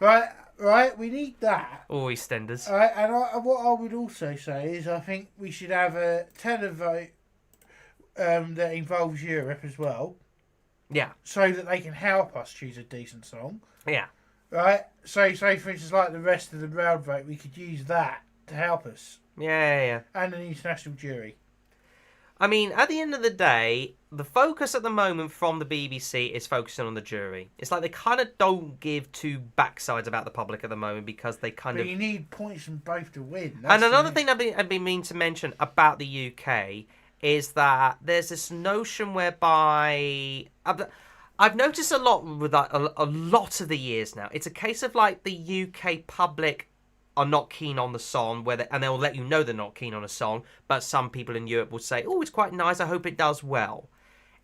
Right. We need that. Or EastEnders. And what I would also say is I think we should have a televote that involves Europe as well. Yeah. So that they can help us choose a decent song. Yeah. Right. So for instance, like the rest of the round vote, we could use that to help us. Yeah. And an international jury. I mean, at the end of the day, the focus at the moment from the BBC is focusing on the jury. It's like they kind of don't give two backsides about the public at the moment because they kind but of... you need points from both to win. And another thing I've been meaning to mention about the UK is that there's this notion whereby... I've noticed a lot with a lot of the years now. It's a case of like the UK public are not keen on the song, and they'll let you know they're not keen on a song, but some people in Europe will say, oh, it's quite nice, I hope it does well.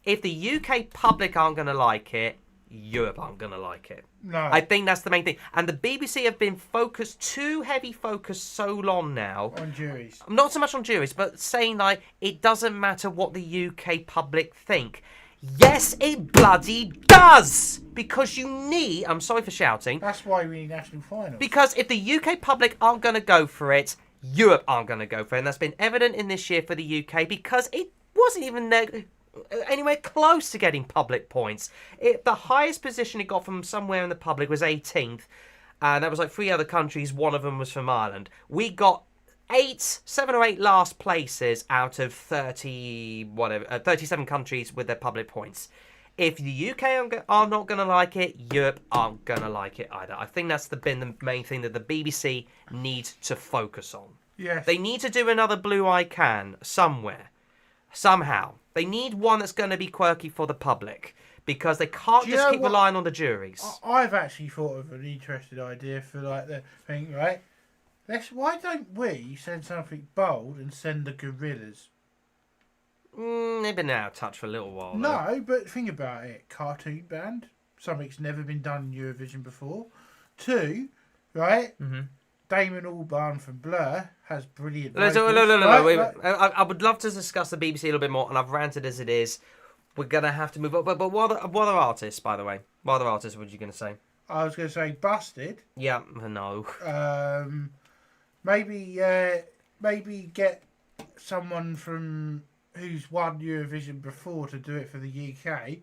If the UK public aren't going to like it, Europe aren't going to like it. No. I think that's the main thing. And the BBC have been too heavy focused so long now. On juries. Not so much on juries, but saying like, it doesn't matter what the UK public think. Yes, it bloody does! Because you need... I'm sorry for shouting. That's why we need national finals. Because if the UK public aren't going to go for it, Europe aren't going to go for it. And that's been evident in this year for the UK because it wasn't even anywhere close to getting public points. The highest position it got from somewhere in the public was 18th. And that was like 3 other countries. One of them was from Ireland. We got 7 or 8 last places out of 37 countries with their public points. If the UK are not going to like it, Europe aren't going to like it either. I think that's been the main thing that the BBC needs to focus on. Yes. They need to do another Blue I Can somewhere, somehow. They need one that's going to be quirky for the public because they can't just keep relying on the juries. I've actually thought of an interesting idea for like the thing, right? Why don't we send something bold and send the Gorillas? They've been out of touch for a little while. No, but think about it. Cartoon band. Something's never been done in Eurovision before. 2, right? Mm-hmm. Damon Albarn from Blur has brilliant vocals. No. Wait. I would love to discuss the BBC a little bit more, and I've ranted as it is. We're going to have to move on. But what other artists, by the way? What other artists were you going to say? I was going to say Busted. Yeah, no. Maybe get someone from who's won Eurovision before to do it for the UK.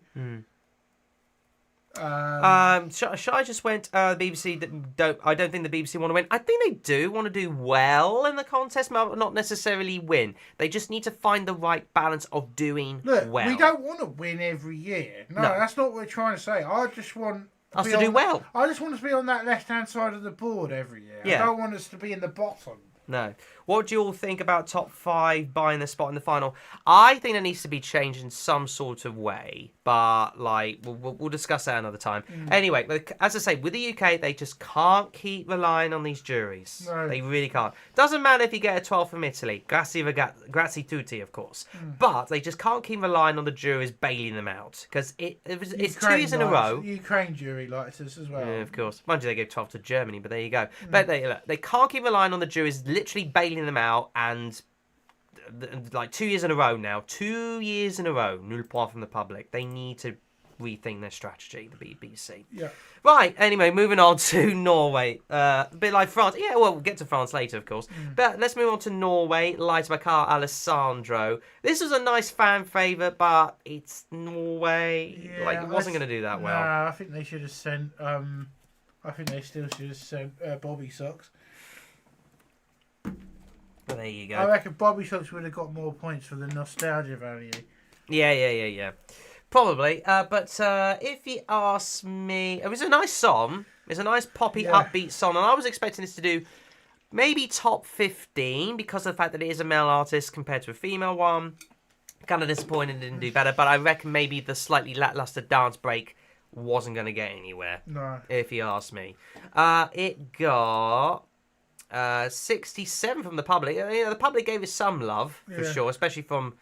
Shai just went. BBC I don't think the BBC want to win. I think they do want to do well in the contest, but not necessarily win. They just need to find the right balance of doing well. We don't want to win every year. No, that's not what we're trying to say. I just want us to do well. I just want us to be on that left-hand side of the board every year. Yeah. I don't want us to be in the bottom. No. What do you all think about top 5 buying the spot in the final? I think it needs to be changed in some sort of way, but like we'll discuss that another time. Anyway, as I say, with the UK, they just can't keep relying on these juries. No. They really can't. Doesn't matter if you get a 12 from Italy, grazie tutti, of course. But they just can't keep relying on the juries bailing them out because it's 2 years in a row. Ukraine jury likes us as well. Yeah, of course. Mind you, they gave 12 to Germany, but there you go. But they can't keep relying on the juries literally bailing them out, and like 2 years in a row now, 2 years in a row, nul point from the public. They need to rethink their strategy, the BBC. Yeah. Right, anyway, moving on to Norway. A bit like France. Yeah, well, we'll get to France later, of course. But let's move on to Norway, Light by Carl Alessandro. This was a nice fan favourite, but it's Norway. Yeah, like, it wasn't going to do that well. Nah, I think they should have sent... I think they still should have sent Bobby Socks. Well, there you go. I reckon Bobby Socks would have got more points for the nostalgia value. Yeah. Probably. But if you ask me... It was a nice song. It's a nice poppy, upbeat song. And I was expecting this to do maybe top 15 because of the fact that it is a male artist compared to a female one. Kind of disappointed didn't do better, but I reckon maybe the slightly lackluster dance break wasn't going to get anywhere. No. If you ask me. It got 67 from the public. The public gave it some love, for sure, especially from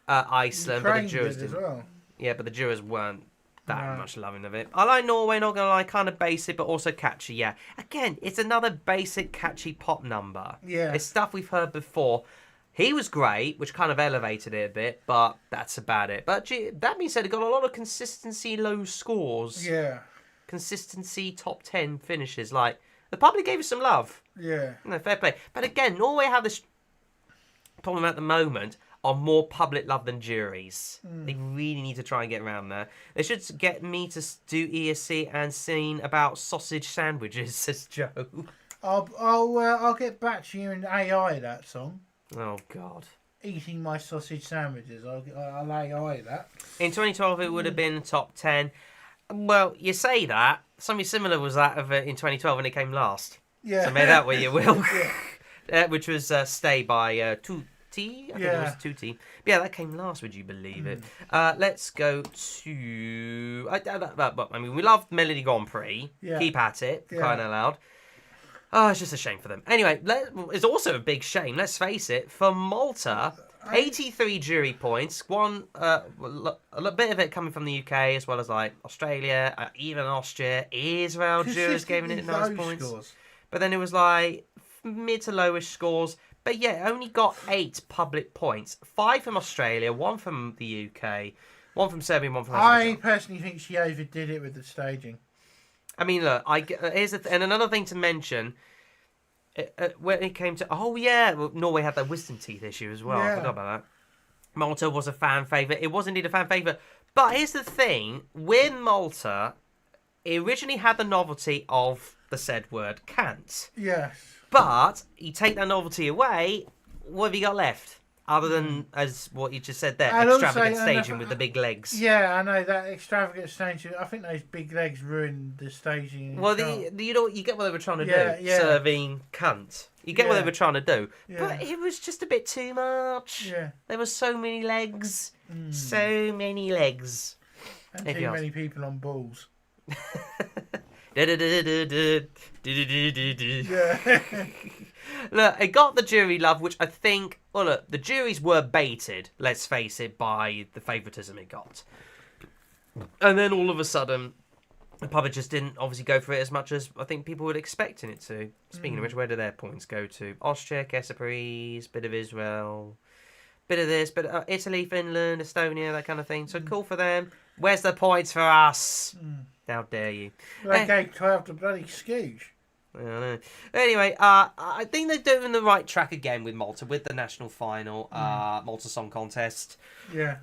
Iceland. Ukraine but the jurors did as didn't. well. Yeah, but the jurors weren't that much loving of it. I like Norway, not going to lie, kind of basic, but also catchy, yeah. Again, it's another basic, catchy pop number. Yeah. It's stuff we've heard before. He was great, which kind of elevated it a bit, but that's about it. But that being said, it got a lot of consistency low scores. Yeah. Consistency top 10 finishes. Like, the public gave us some love. Yeah. No, fair play. But again, Norway have this problem at the moment of more public love than juries. They really need to try and get around there. They should get me to do ESC and sing about sausage sandwiches, says Joe. I'll get back to you in AI that song. Oh, God. Eating my sausage sandwiches. I'll AI that. In 2012, it would have been top 10. Well, you say that. Something similar was that of it in 2012 when it came last. Yeah. So make that what you will. Yeah. Which was Stay by Tutti. I think it was Tutti. But yeah, that came last, would you believe it? Let's go to... I mean, we love Melody Grand Prix. Yeah. Keep at it, crying out loud. Oh, it's just a shame for them. Anyway, it's also a big shame, let's face it, for Malta. 83 jury points, one a bit of it coming from the UK as well as like Australia, even Austria. Israel jurors gave it nice points, scores. But then it was like mid to lowish scores. But yeah, it only got 8 public points, 5 from Australia, 1 from the UK, 1 from Serbia, 1 from Azerbaijan. I personally think she overdid it with the staging. I mean, look, here's and another thing to mention. When it came to Norway had that wisdom teeth issue as well. I forgot about that. Malta was a fan favourite. It was indeed a fan favourite. But here's the thing: with Malta, it originally had the novelty of the said word "can't." Yes. But you take that novelty away, what have you got left? Other than, as what you just said there, and extravagant also, staging with the big legs. Yeah, I know, that extravagant staging. I think those big legs ruined the staging. Well, you get what they were trying to do. Yeah. Serving cunt. You get what they were trying to do. Yeah. But it was just a bit too much. Yeah. There were so many legs. So many legs. And too many people on balls. Yeah. Look, it got the jury love, which I think... Well, look, the juries were baited, let's face it, by the favouritism it got. And then all of a sudden, the public just didn't obviously go for it as much as I think people were expecting it to. Speaking of which, where do their points go to? Austria, Cyprus, bit of Israel, bit of this, bit of Italy, Finland, Estonia, that kind of thing. So cool for them. Where's the points for us? How dare you? Well, they gave 12 to bloody Scooge. I don't know. Anyway, I think they're doing the right track again with Malta, with the national final, Malta Song Contest. Yeah.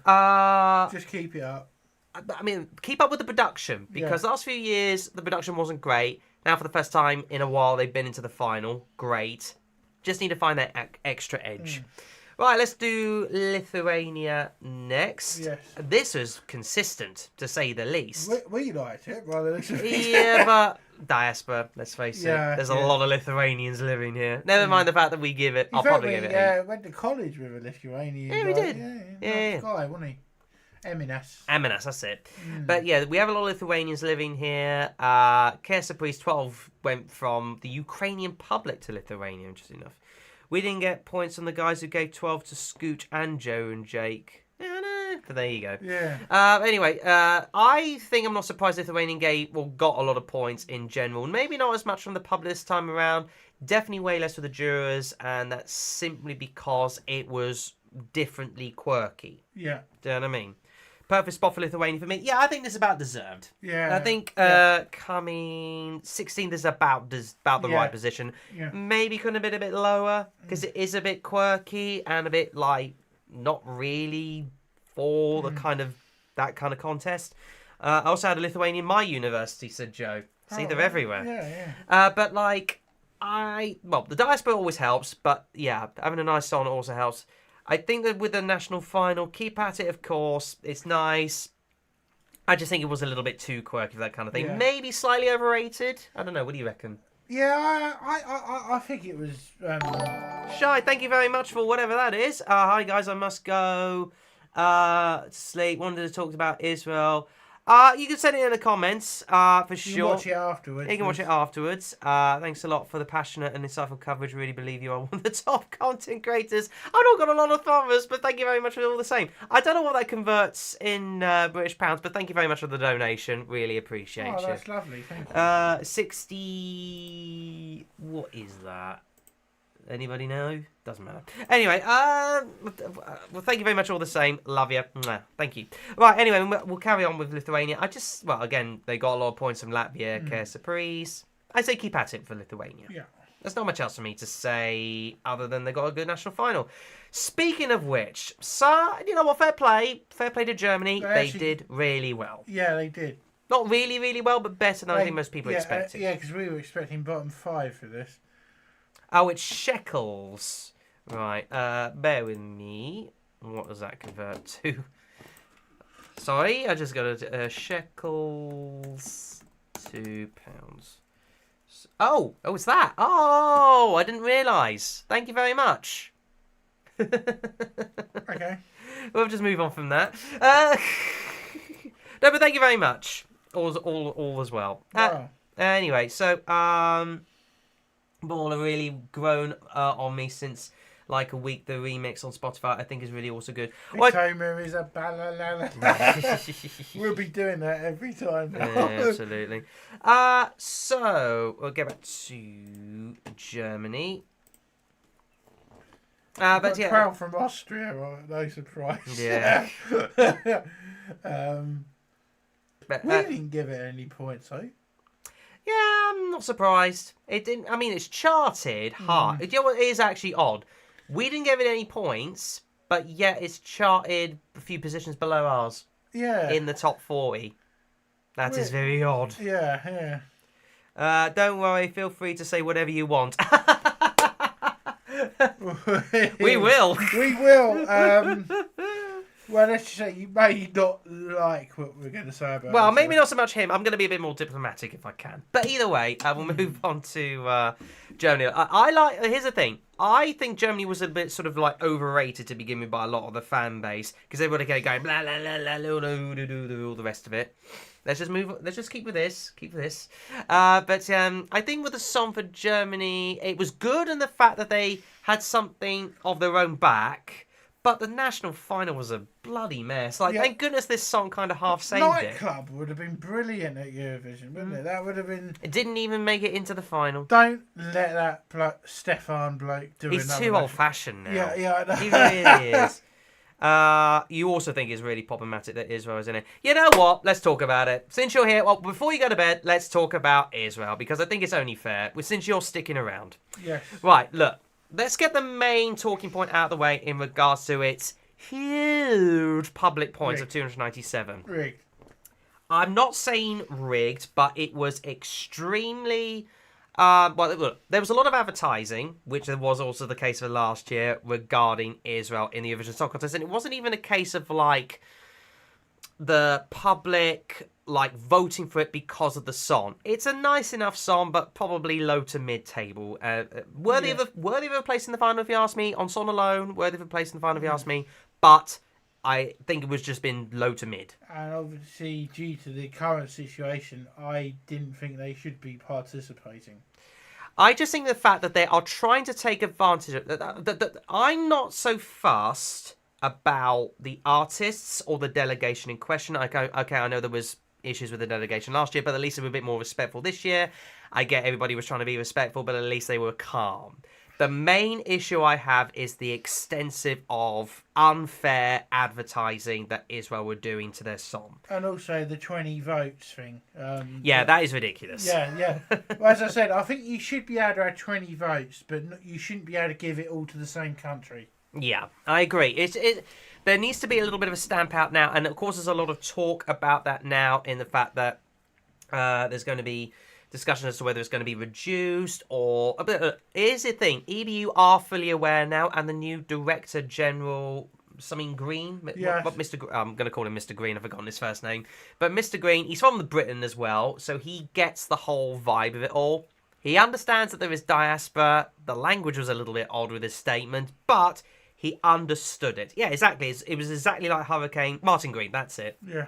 Just keep it up. I mean, keep up with the production, because last few years, the production wasn't great. Now, for the first time in a while, they've been into the final. Great. Just need to find that extra edge. Right, let's do Lithuania next. Yes. This was consistent, to say the least. We liked it, rather than... Yeah, but diaspora, let's face it. There's a lot of Lithuanians living here. Never mind the fact that we give it... I'll probably give it 8. Went to college with a Lithuanian guy. We did. Yeah. Guy, wasn't he? Eminas, that's it. But yeah, we have a lot of Lithuanians living here. Cyprus 12 went from the Ukrainian public to Lithuania, interesting enough. We didn't get points on the guys who gave 12 to Scooch and Joe and Jake. But there you go. Yeah. Anyway, I think I'm not surprised Lithuanian got a lot of points in general. Maybe not as much from the public this time around. Definitely way less for the jurors, and that's simply because it was differently quirky. Yeah. Do you know what I mean? Perfect spot for Lithuania for me. Yeah, I think this is about deserved. Yeah. I think coming 16th is about the right position. Yeah. Maybe couldn't have been a bit lower, because it is a bit quirky and a bit like not really for the that kind of contest. I also had a Lithuanian in my university, said Joe. See, they're everywhere. Yeah. But like, the diaspora always helps, but yeah, having a nice song also helps. I think that with the national final, keep at it, of course. It's nice. I just think it was a little bit too quirky for that kind of thing. Yeah. Maybe slightly overrated. I don't know. What do you reckon? Yeah, I think it was... Shy, thank you very much for whatever that is. Hi, guys. I must go. Sleep. Wanted to talk about Israel. You can send it in the comments, for sure. You can watch it afterwards. You can watch it afterwards. Thanks a lot for the passionate and insightful coverage. Really believe you are one of the top content creators. I've not got a lot of followers, but thank you very much for all the same. I don't know what that converts in British pounds, but thank you very much for the donation. Really appreciate Oh, you. that's lovely. Thank you. 60... What is that? Anybody know? Doesn't matter. Anyway, well, thank you very much all the same. Love you. Thank you. Right, anyway, we'll carry on with Lithuania. Well, again, they got a lot of points from Latvia. Care surprise. I say keep at it for Lithuania. Yeah. There's not much else for me to say other than they got a good national final. Speaking of which, you know what? Fair play to Germany. They did really well. Yeah, they did. Not really, really well, but better than I think most people expected. Yeah, because we were expecting bottom 5 for this. Oh, it's shekels. Right, bear with me. What does that convert to? Sorry, I just got shekels to pounds. Oh, it's that. Oh, I didn't realise. Thank you very much. Okay. We'll just move on from that. No, but thank you very much. All as well. Wow. Anyway, so Ball have really grown on me since like a week. The remix on Spotify I think is really also good. Homer is a balalala. We'll be doing that every time. Yeah, absolutely. So we'll get back to Germany. But yeah, crowd from Austria, no surprise. Yeah. We didn't give it any points, though. Yeah, I'm not surprised. It didn't. I mean, it's charted hard. You know what is actually odd? We didn't give it any points, but yet it's charted a few positions below ours. Yeah. In the top 40. That is very odd. Yeah. Don't worry. Feel free to say whatever you want. We will. We will. Well, let's just say you may not like what we're going to say about. Well, maybe not so much him. I'm going to be a bit more diplomatic if I can. But either way, we'll move on to Germany. I like. Here's the thing. I think Germany was a bit sort of like overrated to begin with by a lot of the fan base because everybody kept going blah blah blah blah all the rest of it. Let's just move. Let's just keep with this. But I think with the song for Germany, it was good in the fact that they had something of their own back. But the national final was a bloody mess. Like, thank goodness this song kind of half saved it. Nightclub would have been brilliant at Eurovision, wouldn't it? That would have been. It didn't even make it into the final. Don't let that Stefan bloke do it. He's too old-fashioned now. Yeah, I know. He really is. You also think it's really problematic that Israel is in it. You know what? Let's talk about it. Since you're here, well, before you go to bed, let's talk about Israel because I think it's only fair. Since you're sticking around. Yes. Right. Look. Let's get the main talking point out of the way in regards to its huge public points of 297. Rigged. I'm not saying rigged, but it was extremely... well, look, there was a lot of advertising, which there was also the case for last year, regarding Israel in the Eurovision Song Contest. And it wasn't even a case of, like, the public... like voting for it because of the song. It's a nice enough song, but probably low to mid table. Worthy of a place in the final, if you ask me. On song alone, worthy of a place in the final, if you ask me. But I think it was just been low to mid. And obviously, due to the current situation, I didn't think they should be participating. I just think the fact that they are trying to take advantage of that. I'm not so fussed about the artists or the delegation in question. Okay, I know there was issues with the delegation last year, but at least they were a bit more respectful this year. I get everybody was trying to be respectful, but at least they were calm. The main issue I have is the extensive of unfair advertising that Israel were doing to their song. And also the 20 votes thing. That is ridiculous. Yeah. Well, as I said, I think you should be able to have 20 votes, but you shouldn't be able to give it all to the same country. Yeah, I agree. There needs to be a little bit of a stamp out now, and of course there's a lot of talk about that now in the fact that there's going to be discussion as to whether it's going to be reduced or... here's the thing, EBU are fully aware now, and the new Director General, something Green? Yes. I'm going to call him Mr. Green, I've forgotten his first name. But Mr. Green, he's from Britain as well, so he gets the whole vibe of it all. He understands that there is diaspora. The language was a little bit odd with his statement, but He understood it. Yeah, exactly. It was exactly like Hurricane Martin Green. That's it. Yeah.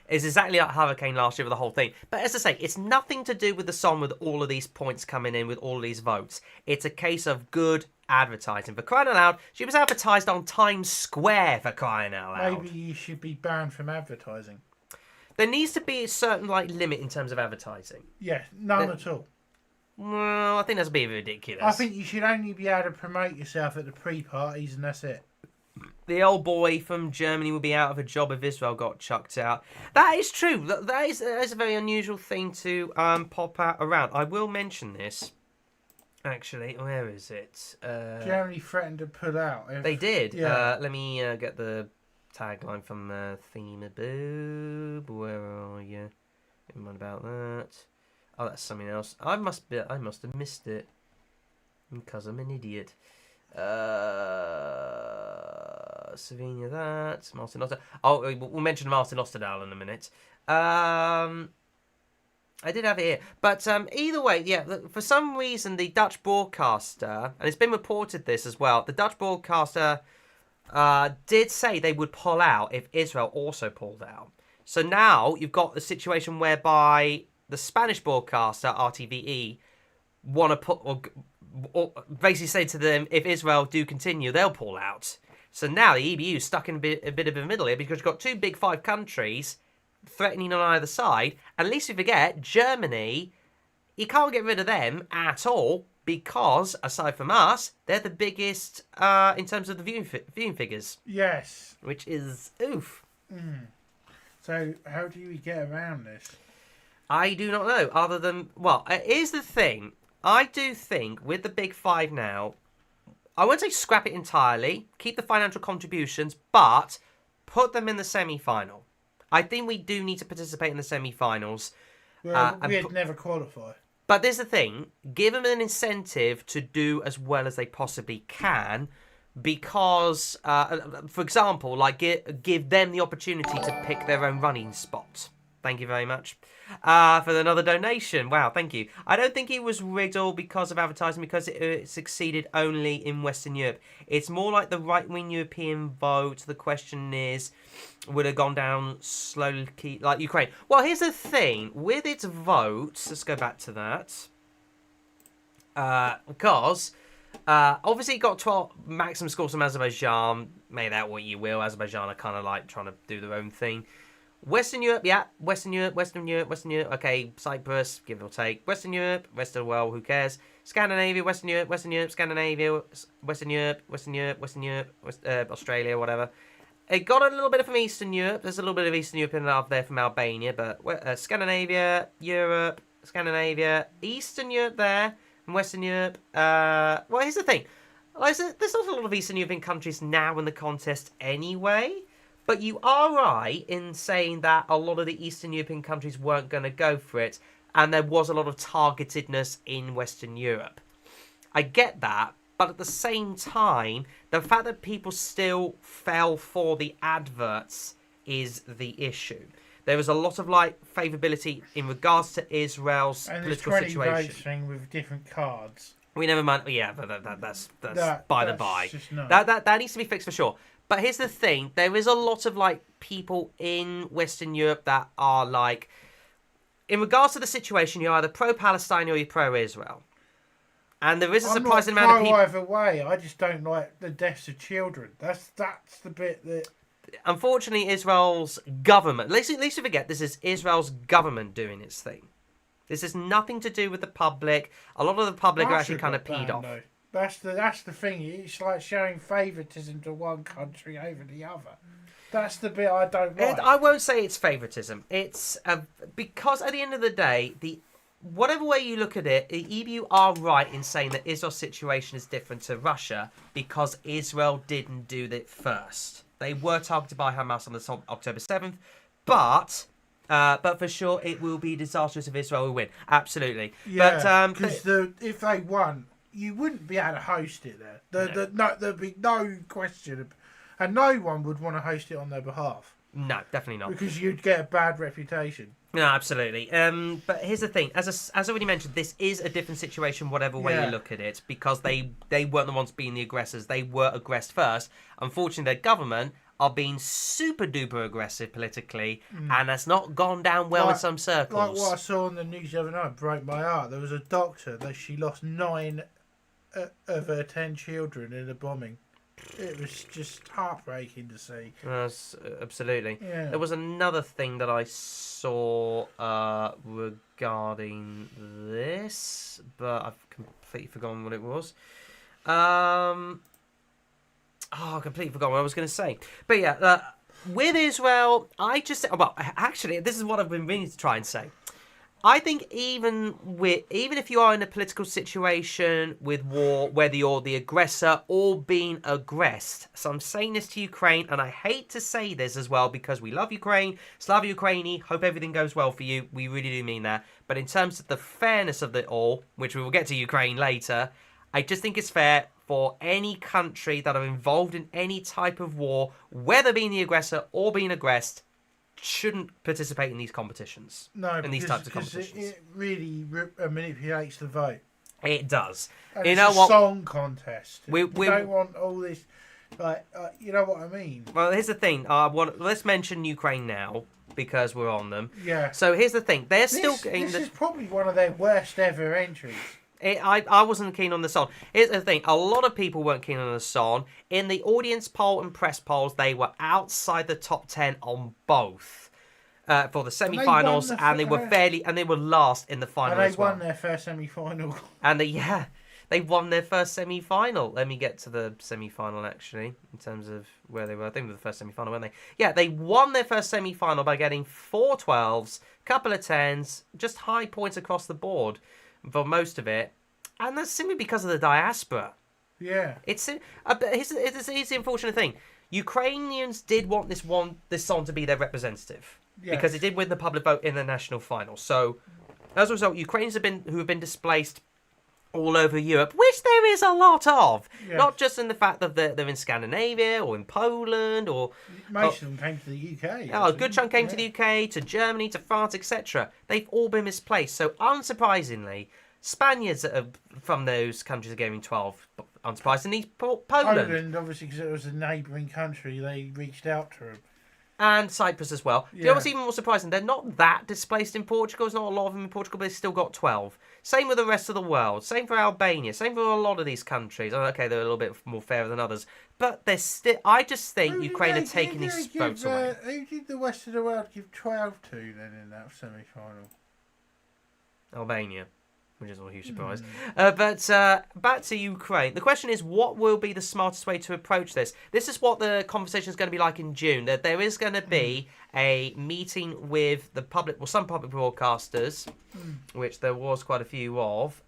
It's exactly like Hurricane last year with the whole thing. But as I say, it's nothing to do with the song with all of these points coming in, with all of these votes. It's a case of good advertising. For crying out loud, she was advertised on Times Square, for crying out loud. Maybe you should be banned from advertising. There needs to be a certain limit in terms of advertising. Yeah, none at all. Well, I think that's a bit ridiculous. I think you should only be able to promote yourself at the pre-parties and that's it. The old boy from Germany would be out of a job if Israel got chucked out. That is true. That is a very unusual thing to pop out around. I will mention this. Actually, where is it? Germany threatened to pull out. They did. Yeah. Let me get the tagline from Thema Boob. Where are you? Never mind about that. Oh, that's something else. I must have missed it because I'm an idiot. Slovenia, that Martin Oster. Oh, we'll mention Martin Osterdahl in a minute. I did have it here, but either way, yeah. For some reason, the Dutch broadcaster, and it's been reported this as well. The Dutch broadcaster did say they would pull out if Israel also pulled out. So now you've got the situation whereby the Spanish broadcaster RTVE want to put or basically say to them, if Israel do continue, they'll pull out. So now the EBU is stuck in a bit of a middle here because you've got two big five countries threatening on either side. And at least you forget, Germany, you can't get rid of them at all because, aside from us, they're the biggest in terms of the viewing figures. Yes. Which is oof. So how do we get around this? I do not know, other than, well, here's the thing. I do think with the big five now, I won't say scrap it entirely, keep the financial contributions, but put them in the semi-final. I think we do need to participate in the semi-finals. Well, we'd never qualify. But there's the thing, give them an incentive to do as well as they possibly can, because, for example, give them the opportunity to pick their own running spot. Thank you very much for another donation. Wow, thank you. I don't think it was riddled because of advertising, because it succeeded only in Western Europe. It's more like the right-wing European vote. The question is, would have gone down slowly like Ukraine? Well, here's the thing. With its votes, let's go back to that. Because obviously it got 12 maximum scores from Azerbaijan. Make that what you will. Azerbaijan are kind of like trying to do their own thing. Western Europe, yeah. Western Europe. Okay, Cyprus, give or take. Western Europe, rest of the world, who cares? Scandinavia, Western Europe, Scandinavia, Western Europe, Australia, whatever. It got a little bit from Eastern Europe. There's a little bit of Eastern Europe in there from Albania, but Scandinavia, Europe, Scandinavia, Eastern Europe there, and Western Europe. Well, here's the thing. There's not a lot of Eastern European countries now in the contest anyway. But you are right in saying that a lot of the Eastern European countries weren't going to go for it, and there was a lot of targetedness in Western Europe. I get that, but at the same time, the fact that people still fell for the adverts is the issue. There was a lot of favourability in regards to Israel's political situation. And the 20 votes thing with different cards. We never mind. Yeah, but that's by the by. No. That needs to be fixed for sure. But here's the thing, there is a lot of people in Western Europe that are in regards to the situation, you're either pro-Palestine or you're pro-Israel. And there is a surprising amount of people. I'm not pro either way, I just don't like the deaths of children. That's the bit that... Unfortunately, Israel's government, at least you forget, this is Israel's government doing its thing. This has nothing to do with the public. A lot of the public are actually kind of peed off. Though. That's the thing. It's like showing favouritism to one country over the other. That's the bit I don't like. I won't say it's favouritism. It's because at the end of the day, whatever way you look at it, the EBU are right in saying that Israel's situation is different to Russia because Israel didn't do that first. They were targeted by Hamas on October 7th, but for sure it will be disastrous if Israel will win. Absolutely. Yeah, because if they won, you wouldn't be able to host it there. There'd be no question. And no one would want to host it on their behalf. No, definitely not. Because you'd get a bad reputation. No, absolutely. But here's the thing: as I already mentioned, this is a different situation, whatever way you look at it, because they weren't the ones being the aggressors; they were aggressed first. Unfortunately, their government are being super duper aggressive politically, and that's not gone down well in some circles. Like what I saw on the news the other night broke my heart. There was a doctor that she lost 9 of her 10 children in a bombing. It was just heartbreaking to see. Absolutely. Yeah. There was another thing that I saw regarding this, but I've completely forgotten what it was. I completely forgot what I was going to say. But yeah, with Israel, actually, this is what I've been meaning to try and say. I think even if you are in a political situation with war, whether you're the aggressor or being aggressed, so I'm saying this to Ukraine, and I hate to say this as well because we love Ukraine, Slava Ukraini, hope everything goes well for you, we really do mean that, but in terms of the fairness of it all, which we will get to Ukraine later, I just think it's fair for any country that are involved in any type of war, whether being the aggressor or being aggressed, shouldn't participate in these competitions. No, in these types of competitions. It really manipulates the vote. It does. And you it's know a what? song contest. We don't want all this, you know what I mean? Well, here's the thing. Let's mention Ukraine now because we're on them. Yeah. So here's the thing. They're still getting. This is probably one of their worst ever entries. I wasn't keen on the song. Here's the thing. A lot of people weren't keen on the song. In the audience poll and press polls, they were outside the top 10 on both for the semi-finals, and they were last in the final and as well. They won their first semi-final. And they won their first semi-final. Let me get to the semi-final, actually, in terms of where they were. I think it was the first semi-final, weren't they? Yeah, they won their first semi-final by getting 4 12s, couple of 10s, just high points across the board for most of it. And that's simply because of the diaspora. Yeah. It's the unfortunate thing. Ukrainians did want this song to be their representative. Yes. Because it did win the public vote in the national final. So, as a result, Ukrainians who have been displaced all over Europe, which there is a lot of. Yes. Not just in the fact that they're in Scandinavia or in Poland or... Most of them came to the UK. A good chunk came to the UK, to Germany, to France, etc. They've all been misplaced. So, unsurprisingly, Spaniards that are from those countries are getting 12. Unsurprisingly, Poland. Poland, obviously, because it was a neighbouring country, they reached out to them. And Cyprus as well. Yeah. You know what's even more surprising? They're not that displaced in Portugal. There's not a lot of them in Portugal, but they've still got 12. Same with the rest of the world. Same for Albania. Same for a lot of these countries. Okay, they're a little bit more fairer than others. But they're still... I just think Ukraine are taking these votes away. Who did the rest of the world give 12 to then in that semi-final? Albania. Which is not a huge surprise. But back to Ukraine. The question is, what will be the smartest way to approach this? This is what the conversation is going to be like in June. That there is going to be a meeting with the public, some public broadcasters, which there was quite a few of.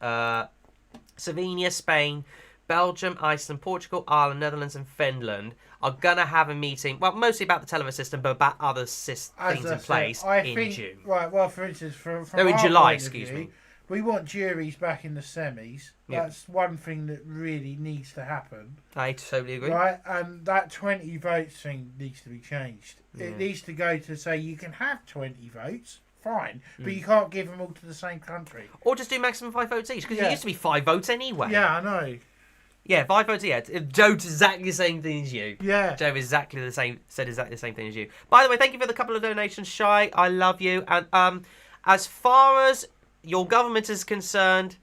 Slovenia, Spain, Belgium, Iceland, Portugal, Ireland, Netherlands, and Finland are going to have a meeting, well, mostly about the television system, but about other things in place in June. Right, well, for instance, from in July, excuse me. We want juries back in the semis. Yeah. That's one thing that really needs to happen. I totally agree. Right, and that 20 votes thing needs to be changed. Yeah. It needs to go to say you can have 20 votes, fine, but you can't give them all to the same country. Or just do maximum 5 votes each, because it used to be 5 votes anyway. Yeah, I know. Yeah, 5 votes. Yeah, Joe did exactly the same thing as you. Yeah, Joe said exactly the same thing as you. By the way, thank you for the couple of donations, Shy. I love you. And as far as your government is concerned,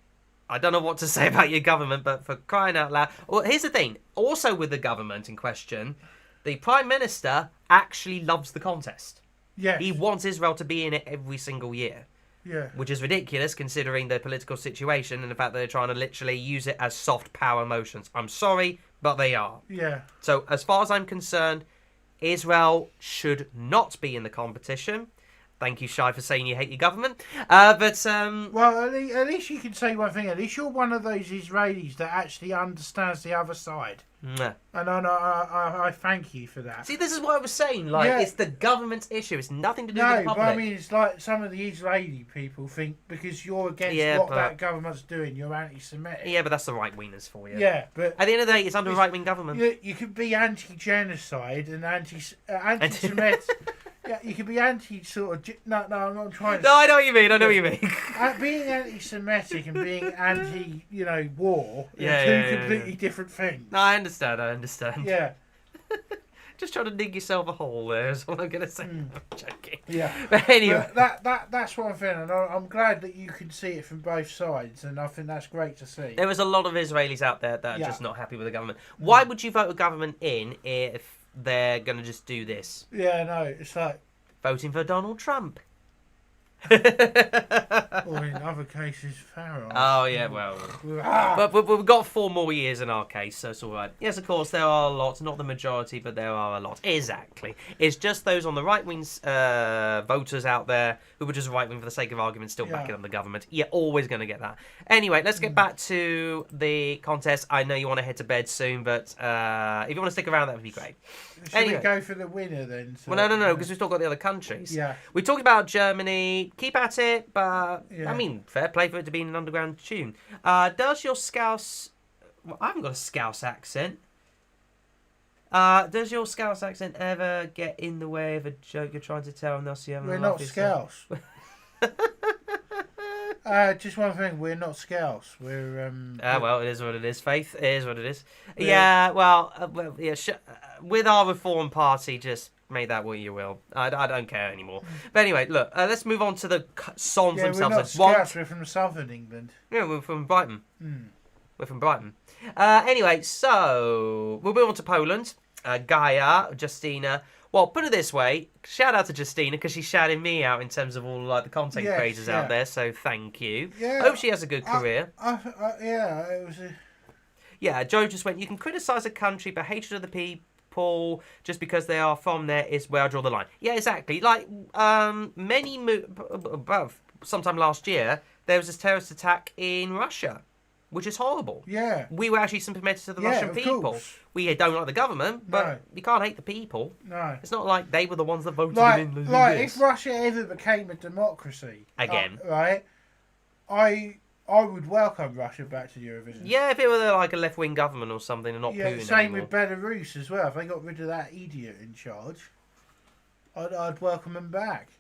I don't know what to say about your government, but for crying out loud. Well, here's the thing. Also with the government in question, the Prime Minister actually loves the contest. Yes. He wants Israel to be in it every single year. Yeah. Which is ridiculous considering the political situation and the fact that they're trying to literally use it as soft power motions. I'm sorry, but they are. Yeah. So as far as I'm concerned, Israel should not be in the competition. Thank you, Shai, for saying you hate your government. Well, at least you can say one thing. At least you're one of those Israelis that actually understands the other side. Nah. And I thank you for that. See, this is what I was saying. It's the government's issue. It's nothing to do with the public. But I mean, it's like some of the Israeli people think because you're against that government's doing, you're anti-Semitic. Yeah, but that's the right-wingers for you. Yeah, but at the end of the day, it's under a right-wing government. You could be anti-genocide and anti-Semitic. Yeah, you can be anti sort of. No, I'm not trying to. No, I know what you mean. I know what you mean. Being anti-Semitic and being anti, war, are Yeah, two completely different things. No, I understand. Yeah. Just trying to dig yourself a hole there is all I'm going to say. Mm. I'm joking. Yeah. But anyway. But that's one thing, and I'm glad that you can see it from both sides, and I think that's great to see. There was a lot of Israelis out there that are just not happy with the government. Why would you vote a government in if they're going to just do this? Yeah, no, it's like... Voting for Donald Trump. Or in other cases, Farage. Oh, yeah, well. But we've got 4 more years in our case, so it's all right. Yes, of course, there are a lot. Not the majority, but there are a lot. Exactly. It's just those on the right-wing voters out there who were just right-wing for the sake of argument, still backing on the government. You're always going to get that. Anyway, let's get back to the contest. I know you want to head to bed soon, but if you want to stick around, that would be great. Should we go for the winner then? So, well, no, because we've still got the other countries. Yeah. We talked about Germany. Keep at it, but Yeah. I mean, fair play for it to be an underground tune. Does your Scouse... Well, I haven't got a Scouse accent. Does your Scouse accent ever get in the way of a joke you're trying to tell and thus you haven't We're not Scouse. Just one thing, we're not Scouse. We're well, it is what it is. Faith, it is what it is. Yeah, well, yeah. With our Reform Party, just make that what you will. I don't care anymore. But anyway, look, let's move on to the songs themselves. We're not Scouse. We're from southern England. Yeah, we're from Brighton. We're from Brighton. Anyway, so we'll move on to Poland. Gaia, Justina. Well, put it this way, shout out to Justina because she shouted me out in terms of all like the content creators out there. So thank you. Yeah, hope she has a good career. It was. Yeah, Joe just went. You can criticise a country, but hatred of the people just because they are from there is where I draw the line. Yeah, exactly. Like sometime last year, there was this terrorist attack in Russia, which is horrible. Yeah. We were actually sympathetic to the Russian people. Course. We don't like the government, but you can't hate the people. No. It's not like they were the ones that voted in. Like, if Russia ever became a democracy... Again. Right? I would welcome Russia back to Eurovision. Yeah, if it were like a left-wing government or something and not Putin same anymore. with Belarus as well. If they got rid of that idiot in charge, I'd welcome them back.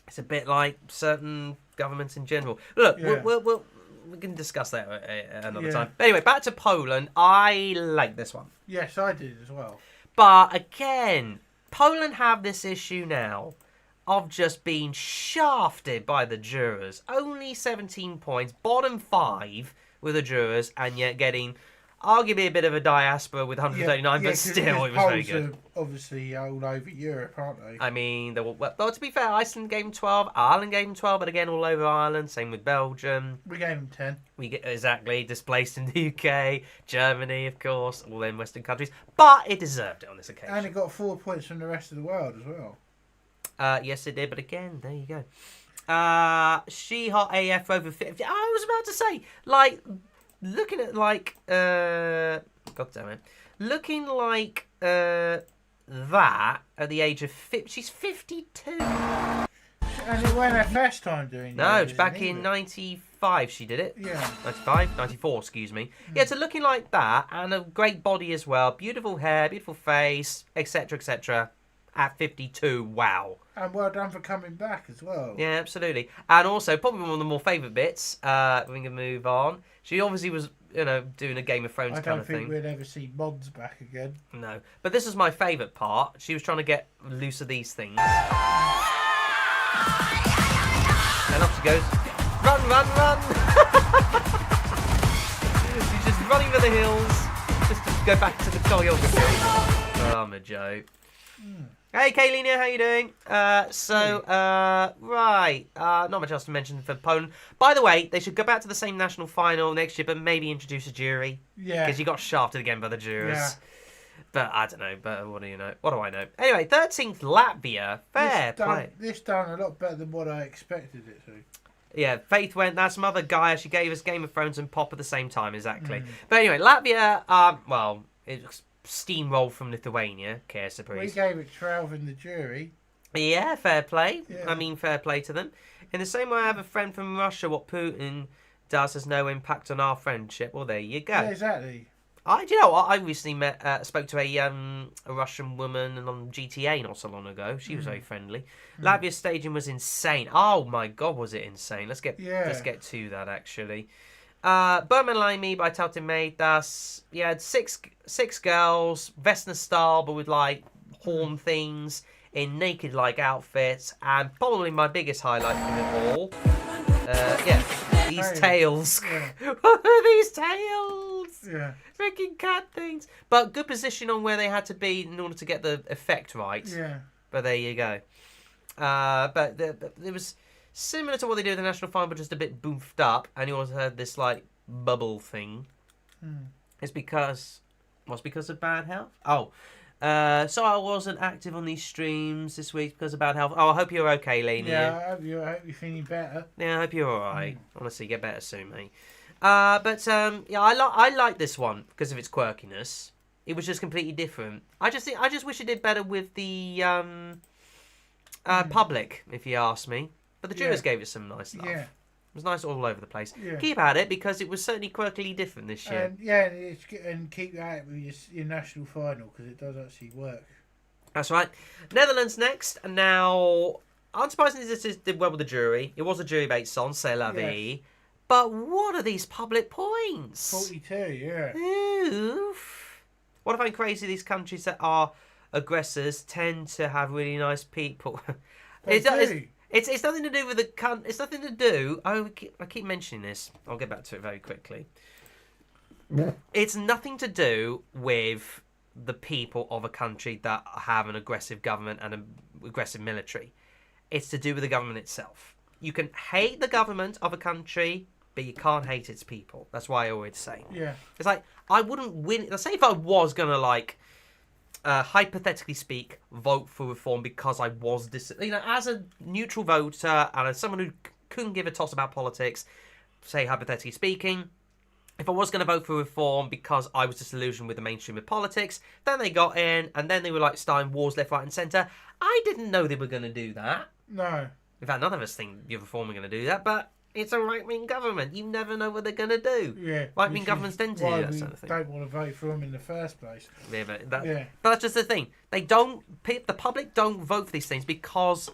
It's a bit like certain governments in general. Look, we can discuss that another time. But anyway, back to Poland. I like this one. Yes, I did as well. But again, Poland have this issue now of just being shafted by the jurors. Only 17 points, bottom 5 with the jurors, and yet getting arguably a bit of a diaspora with 139, but still it was very good. Obviously all over Europe, aren't they? I mean, well, to be fair, Iceland gave them 12, Ireland gave them 12, but again, all over Ireland. Same with Belgium. We gave them 10. We get exactly displaced in the UK, Germany, of course, all them Western countries. But it deserved it on this occasion. And it got 4 points from the rest of the world as well. Yes, it did, but again, there you go. She-Hot AF over 50. I was about to say, like, looking at, like, God damn it. Looking like that at the age of 50. She's 52. And it wasn't her first time doing it. No, it's back in 95 she did it. Yeah. 95? 94, excuse me. Yeah, so looking like that, and a great body as well. Beautiful hair, beautiful face, etc., etc. At 52, wow. And well done for coming back as well. Yeah, absolutely. And also, probably one of the more favourite bits, we can move on. She obviously was, doing a Game of Thrones kind of thing. I don't think we'll ever see Mods back again. No. But this is my favourite part. She was trying to get loose of these things. And off she goes. Run, run, run! She's just running for the hills just to go back to the choreography. Oh, I'm a joke. Hey, Kaylina, how you doing? Right. Not much else to mention for Poland. By the way, they should go back to the same national final next year, but maybe introduce a jury. Yeah. Because you got shafted again by the jurors. Yeah. But I don't know. But what do you know? What do I know? Anyway, 13th Latvia. Fair play. This done a lot better than what I expected it to. Yeah, Faith went, that's some other guy. She gave us Game of Thrones and Pop at the same time, exactly. But anyway, Latvia, well, it's steamroll from Lithuania, Caesar We gave it 12 in the jury. Yeah, fair play. Yeah. I mean, fair play to them. In the same way, I have a friend from Russia. What Putin does has no impact on our friendship. Well, there you go. Yeah, exactly. Do you know what? I recently spoke to a Russian woman on GTA not so long ago. She was very friendly. Latvia's staging was insane. Oh my god, was it insane? Let's get to that actually. Berman Laimi by Tautin Meitas. You had six girls, Vesna style, but with like horn things in naked like outfits, and probably my biggest highlight from it all. These tails. Yeah. What are these tails? Yeah. Freaking cat things. But good position on where they had to be in order to get the effect right. Yeah. But there you go. But it was similar to what they did with the national final, but just a bit boofed up. And you also had this like bubble thing. It's because of bad health. So I wasn't active on these streams this week because of bad health. I hope you're okay, Lena. Yeah, I hope you're feeling better. Yeah, I hope you're alright. Honestly, get better soon, mate. I like this one because of its quirkiness. It was just completely different. I just wish it did better with the public, if you ask me. But the jurors gave it some nice love. Yeah. It was nice all over the place. Yeah. Keep at it because it was certainly quirkily different this year. And keep at it with your national final because it does actually work. That's right. Netherlands next. Now, unsurprisingly, this did well with the jury. It was a jury-based song, C'est la vie. But what are these public points? 42, yeah. Oof. What I find crazy, these countries that are aggressors tend to have really nice people. It's nothing to do with the it's nothing to do. I keep mentioning this. I'll get back to it very quickly. It's nothing to do with the people of a country that have an aggressive government and an aggressive military. It's to do with the government itself. You can hate the government of a country, but you can't hate its people. That's why I always say. Yeah. It's like I wouldn't win. Let's say if I was gonna hypothetically speak, vote for reform because I was as a neutral voter and as someone who couldn't give a toss about politics, say hypothetically speaking, if I was going to vote for reform because I was disillusioned with the mainstream of politics, then they got in and then they were like starting wars left, right and centre. I didn't know they were going to do that. No. In fact, none of us think your reform are going to do that, but it's a right-wing government. You never know what they're going to do. Yeah. Right-wing governments tend to do that sort of thing. Don't want to vote for them in the first place. Yeah, but that's just the thing. The public don't vote for these things because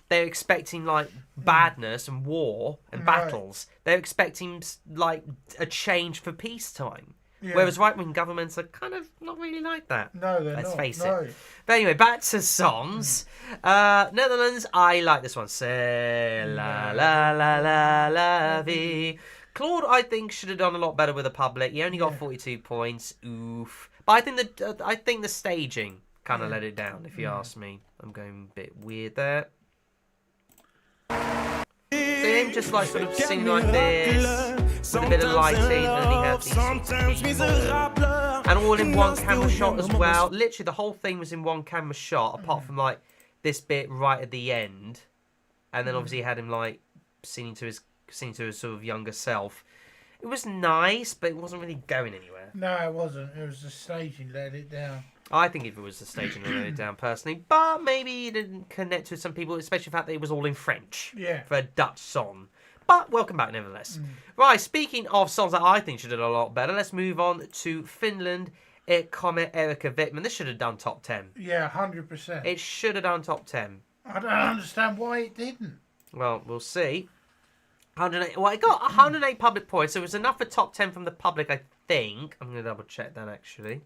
they're expecting like badness and war and battles. They're expecting like a change for peacetime. Yeah. Whereas right-wing governments are kind of not really like that. No, they're not. Let's face it. But anyway, back to songs. Netherlands, I like this one. C'est la la la la la vie. Claude, I think, should have done a lot better with the public. He only got 42 points. Oof. But I think the staging kind of let it down, if you ask me. I'm going a bit weird there. See him just like sort of singing like this, with a bit of lighting, and then he had these sorts of people. And all in one camera shot as well. Literally, the whole thing was in one camera shot, apart from like this bit right at the end. And then obviously he had him like singing to his sort of younger self. It was nice, but it wasn't really going anywhere. No, it wasn't. It was the staging let it down. I think if it was the staging that let it down personally, but maybe it didn't connect with some people, especially the fact that it was all in French for a Dutch song. But welcome back nevertheless. Right, speaking of songs that I think should have done a lot better, let's move on to Finland. It Kommer Erika Wittman. This should have done top 10. Yeah, 100%. It should have done top 10. I don't understand why it didn't. Well, we'll see. 108. Well, it got 108 public points, so it was enough for top 10 from the public, I think. I'm going to double check that actually.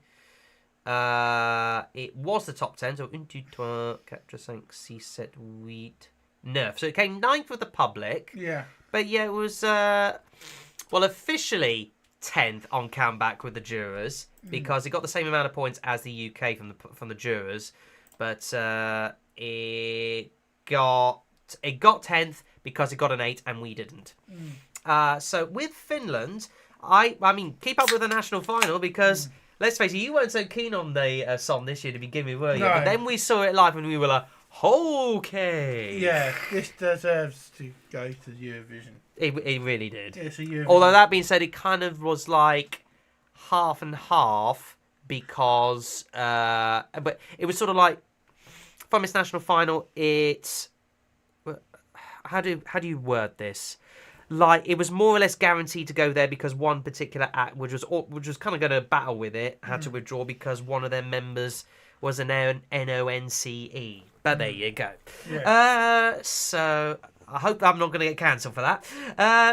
It was the top 10, so 1, 2, 3, 4, 5, 6, 7, 8, 9. So it came 9th with the public. Yeah. But yeah, it was, officially 10th on comeback with the jurors, because it got the same amount of points as the UK from the jurors. But it got 10th because it got an 8 and we didn't. So with Finland, I mean, keep up with the national final because... Let's face it, you weren't so keen on the song this year to begin with, were you? No. But then we saw it live and we were like, okay. Yeah, this deserves to go to Eurovision. It really did. It's a Eurovision. Although that being said, it kind of was like half and half because... but it was sort of like, from its national final, it's... How do you word this? like it was more or less guaranteed to go there because one particular act, which was kind of going to battle with it, had to withdraw because one of their members was an NONCE. But there you go. Yeah. So I hope I'm not going to get cancelled for that.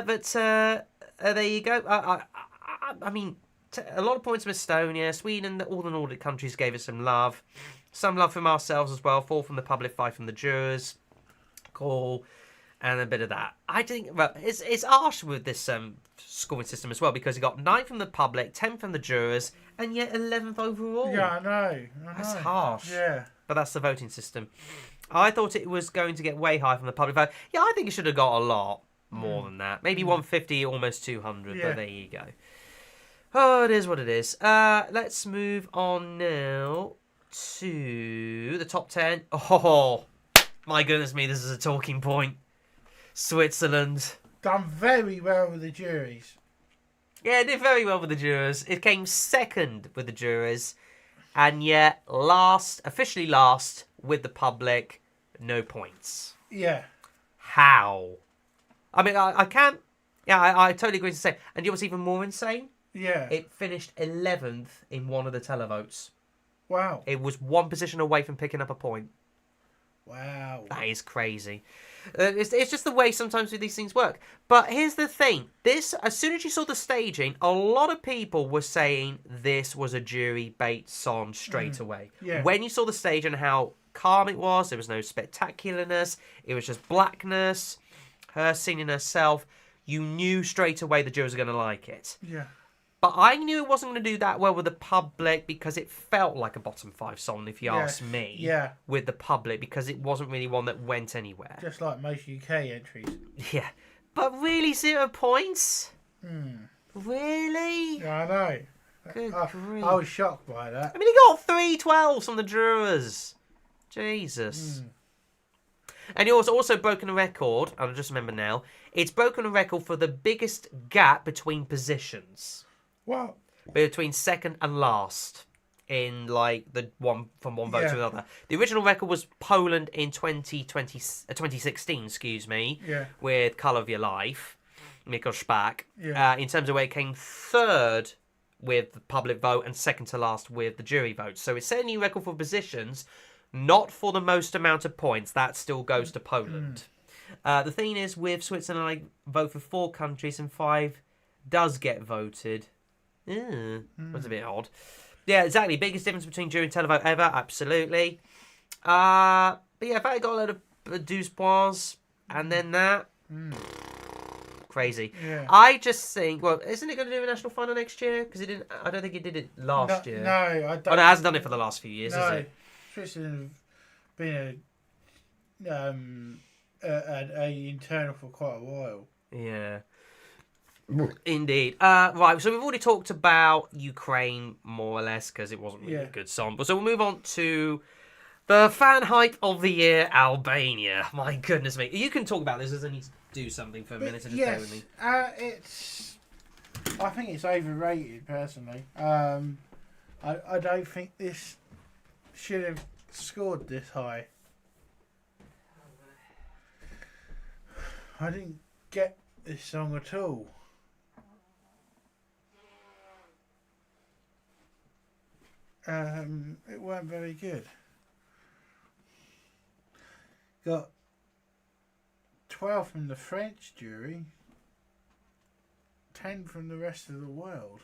But there you go. I mean, a lot of points from Estonia, Sweden, all the Nordic countries gave it some love. Some love from ourselves as well. 4 from the public, 5 from the jurors. Cool. And a bit of that. I think it's harsh with this scoring system as well because you got 9 from the public, 10 from the jurors, and yet 11th overall. Yeah, I know. That's harsh. Yeah. But that's the voting system. I thought it was going to get way high from the public vote. Yeah, I think it should have got a lot more than that. Maybe 150, almost 200, but there you go. Oh, it is what it is. Let's move on now to the top 10. Oh, my goodness me, this is a talking point. Switzerland. Done very well with the juries. Yeah, it did very well with the jurors. It came second with the jurors. And yet officially last with the public, no points. Yeah. How? I mean, I can't... Yeah, I totally agree to say. And you know what's even more insane? Yeah. It finished 11th in one of the televotes. Wow. It was one position away from picking up a point. Wow. That is crazy. It's just the way sometimes these things work. But here's the thing. As soon as you saw the staging, a lot of people were saying this was a jury bait song straight away. Yeah. When you saw the stage and how calm it was, there was no spectacularness. It was just blackness, her singing herself. You knew straight away the jurors were going to like it. Yeah. But I knew it wasn't going to do that well with the public because it felt like a bottom 5 song, if you ask me. Yeah. With the public because it wasn't really one that went anywhere. Just like most UK entries. Yeah. But really, 0 points? Hmm. Really? Yeah, I know. Good grief. I was shocked by that. I mean, he got 3 12s from the jurors. Jesus. And he also broken a record, and I just remember now, it's broken a record for the biggest gap between positions. Wow. Between second and last in like the one from one vote to another. The original record was Poland in 2016, excuse me, with Colour of Your Life, Mikkel Spack. In terms of where it came third with the public vote and second to last with the jury vote. So it's set a new record for positions, not for the most amount of points. That still goes to Poland. The thing is, with Switzerland, I vote for 4 countries and 5 does get voted. That's a bit odd. Yeah, exactly. Biggest difference between jury and televote ever. Absolutely. But yeah, if I got a load of 12 points and then that, crazy. Yeah. I just think, well, isn't it going to do a national final next year? Because it didn't. I don't think it did it last year. No, I don't. Oh, no, it hasn't done it for the last few years, has it? Switzerland have been a internal for quite a while. Yeah. Indeed. Right, so we've already talked about Ukraine, more or less, because it wasn't really a good song. But so we'll move on to the fan hype of the year, Albania. My goodness me. You can talk about this as I need to do something for a minute. So just bear with me. I think it's overrated, personally. I don't think this should have scored this high. I didn't get this song at all. It weren't very good. Got 12 from the French jury, 10 from the rest of the world.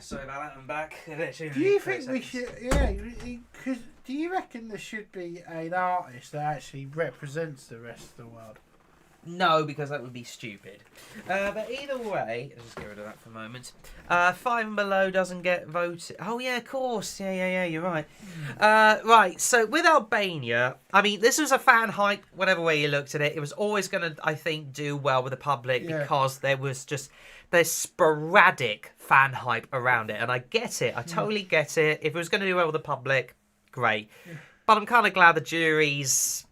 Sorry about that, I'm back. Do you think we should? Yeah, because do you reckon there should be an artist that actually represents the rest of the world? No, because that would be stupid. But either way, let's just get rid of that for a moment. 5 and below doesn't get voted. Oh yeah, of course. Yeah. You're right. Right. So with Albania, I mean, this was a fan hype. Whatever way you looked at it, it was always going to, I think, do well with the public because there was just there's sporadic fan hype around it, and I get it. I totally get it. If it was going to do well with the public, great. But I'm kind of glad the jury's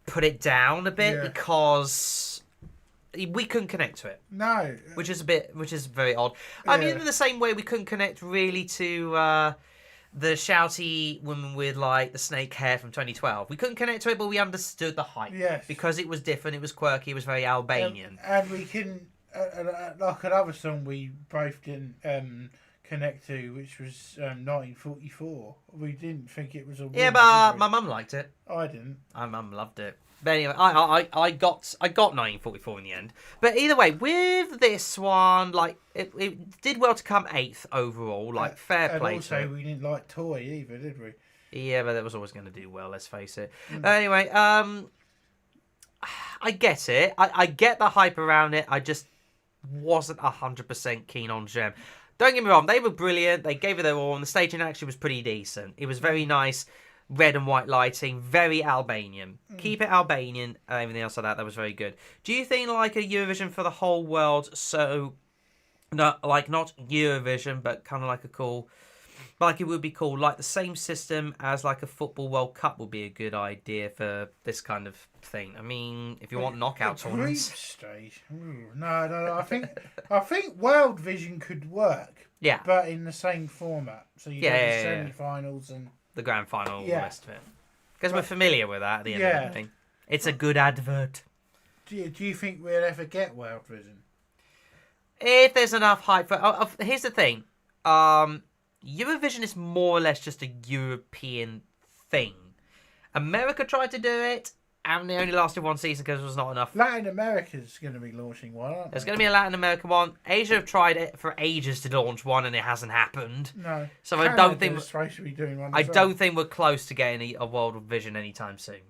put it down a bit because we couldn't connect to it. No, which is very odd. I mean, in the same way we couldn't connect really to the shouty woman with like the snake hair from 2012. We couldn't connect to it, but we understood the hype. Yes. Because it was different, it was quirky, it was very Albanian. And we can, like another song we both didn't connect to, which was 1944. We didn't think it was a winner, Yeah, but my mum liked it. I didn't. My mum loved it. But anyway, I got 1944 in the end. But either way, with this one, like it did well to come 8th overall. Like fair play. And also, we didn't like Toy either, did we? Yeah, but that was always going to do well. Let's face it. Anyway, I get it. I get the hype around it. I just wasn't 100% keen on Gem. Don't get me wrong, they were brilliant. They gave it their all, and the staging actually was pretty decent. It was very nice. Red and white lighting, very Albanian. Keep it Albanian, everything else like that was very good. Do you think like a Eurovision for the whole world, so not Eurovision, but kind of like a cool, like it would be cool, like the same system as like a football World Cup would be a good idea for this kind of thing. I mean, if you want knockout tournaments. Stage. Ooh, no. I think World Vision could work. Yeah. But in the same format. So you have the semi-finals and the grand final, all the rest of it. Because we're familiar with that at the end of everything. It's a good advert. Do you think we'll ever get World Vision? If there's enough hype for... here's the thing. Eurovision is more or less just a European thing. America tried to do it, and they only lasted one season because there was not enough. Latin America's going to be launching one, aren't they? There's going to be a Latin American one. Asia have tried it for ages to launch one, and it hasn't happened. No. So I don't think... supposed to be doing one. I don't think we're close to getting a World Vision anytime soon,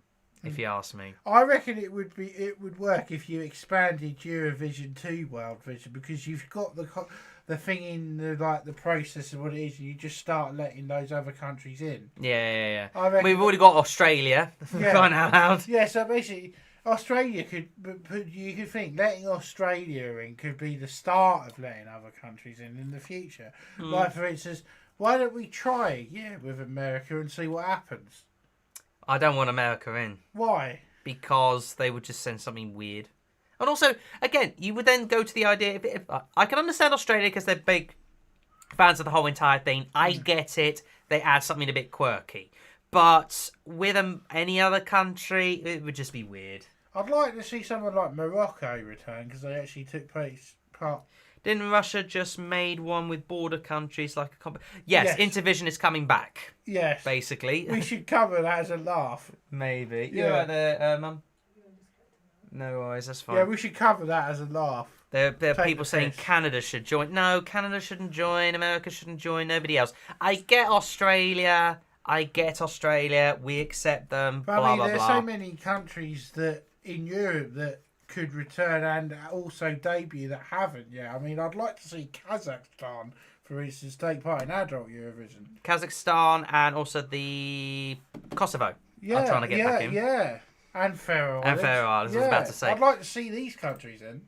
if you ask me. I reckon it would work if you expanded Eurovision to World Vision, because you've got the thing in the process of what it is. You just start letting those other countries in. Yeah. I reckon We've already got Australia. Crying out loud. Yeah, so basically Australia you could think letting Australia in could be the start of letting other countries in the future. Like for instance, why don't we try with America and see what happens? I don't want America in. Why? Because they would just send something weird. And also, again, you would then go to the idea... If I can understand Australia because they're big fans of the whole entire thing. I get it. They add something a bit quirky. But with any other country, it would just be weird. I'd like to see someone like Morocco return because they actually took part. Didn't Russia just made one with border countries like a... Yes, Intervision is coming back. Yes. Basically. We should cover that as a laugh. Maybe. Yeah. You're right there, Mum. No worries, that's fine. Yeah, we should cover that as a laugh. There are people saying Canada should join. No, Canada shouldn't join. America shouldn't join. Nobody else. I get Australia. We accept them. But blah, I mean, blah, there's blah. so many countries that in Europe that could return and also debut that haven't yet. I mean, I'd like to see Kazakhstan, for instance, take part in adult Eurovision. Kazakhstan and also the Kosovo. I'm trying to get back in. Yeah. And Faroe Islands. I was about to say. I'd like to see these countries in.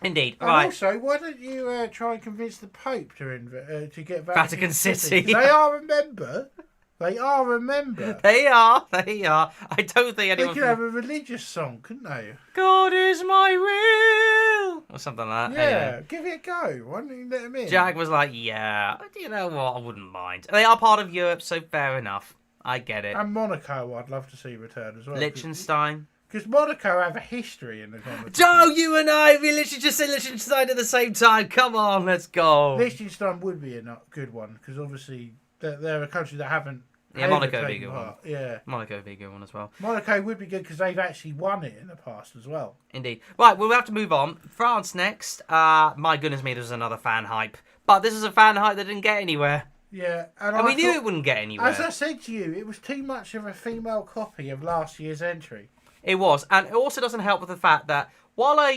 Indeed. And right. also, why don't you try and convince the Pope to get Vatican City? They are a member. They are a member. They are. I don't think anyone... They could have a religious song, couldn't they? God is my will. Or something like that. Yeah, anyway. give it a go. Why don't you let them in? Jack was like, yeah, you know what, I wouldn't mind. They are part of Europe, so fair enough. I get it. And Monaco, I'd love to see return as well. Liechtenstein. Because Monaco have a history in the competition. Joe, you and I, we literally just said Liechtenstein at the same time. Come on, let's go. Liechtenstein would be a good one, because obviously they're a country that haven't... Yeah, Monaco would be a good one. Yeah. Monaco would be a good one as well. Monaco would be good because they've actually won it in the past as well. Indeed. Right, we'll have to move on. France next. My goodness me, there's another fan hype. But this is a fan hype that didn't get anywhere. Yeah. And we knew it wouldn't get anywhere. As I said to you, it was too much of a female copy of last year's entry. It was. And it also doesn't help with the fact that while I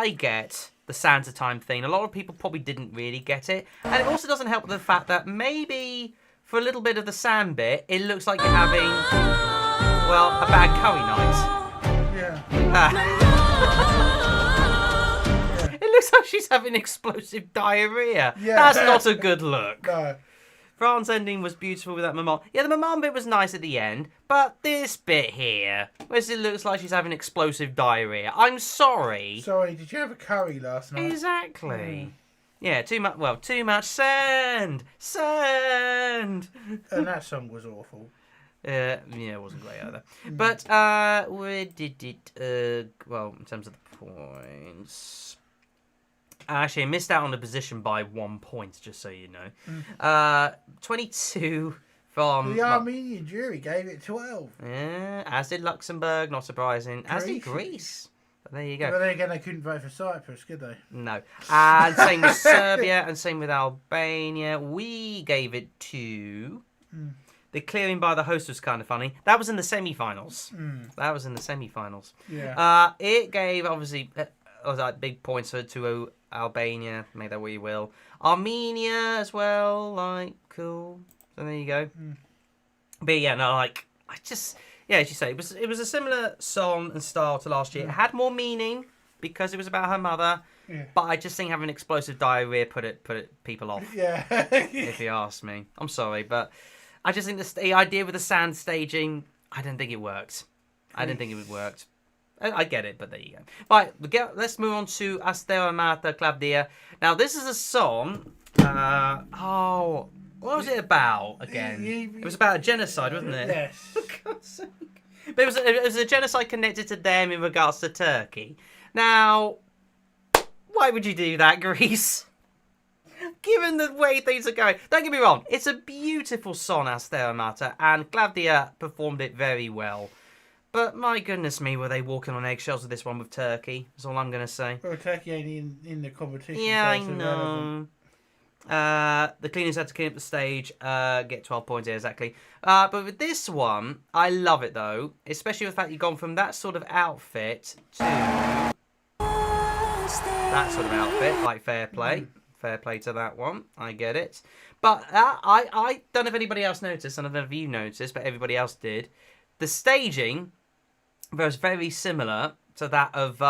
get the Santa time thing, a lot of people probably didn't really get it. And it also doesn't help with the fact that maybe... for a little bit of the sand bit, it looks like you're having, well, a bad curry night. Yeah. It looks like she's having explosive diarrhea. Yeah. That's not a good look. No. France ending was beautiful with that maman. Yeah, the maman bit was nice at the end, but this bit here, where it looks like she's having explosive diarrhea. I'm sorry. Sorry, did you have a curry last night? Exactly. Yeah, too much. Well, too much sand. And that song was awful. Yeah, it wasn't great either. But we did it. Well, in terms of the points, actually, I missed out on the position by 1 point. Just so you know, 22 from The Armenian jury gave it 12. Yeah, as did Luxembourg. Not surprising. As did Greece. But there you go. But then again, they couldn't vote for Cyprus, could they? No. And same with Serbia and same with Albania. We gave it to. The clearing by the host was kind of funny. That was in the semi-finals. That was in the semi-finals. Yeah. It gave, obviously, big points to Albania. Make that what you will. Armenia as well. Like, cool. So there you go. But yeah, no, like, as you say, it was a similar song and style to last year. It had more meaning because it was about her mother. Yeah. But I just think having explosive diarrhea put people off. Yeah. If you ask me. I'm sorry, but I just think the idea with the sand staging, I didn't think it worked. I didn't think it worked. I get it, but there you go. Right, let's move on to Astera Marta Clavdia. Now, this is a song. What was it about again? It was about a genocide, wasn't it? Yes. For God's sake. But it was a genocide connected to them in regards to Turkey. Now, why would you do that, Greece? Given the way things are going. Don't get me wrong, it's a beautiful song, Astera Marta, and Clavdia performed it very well. But my goodness me, were they walking on eggshells with this one with Turkey? That's all I'm going to say. Well, Turkey ain't in the competition. Yeah, I know. The cleaners had to clean up the stage, get 12 points here, exactly. But with this one, I love it though, especially with the fact you've gone from that sort of outfit to that sort of outfit, like fair play. Fair play to that one. I get it. But I don't know if anybody else noticed, and I don't know if you noticed, but everybody else did. The staging was very similar to that of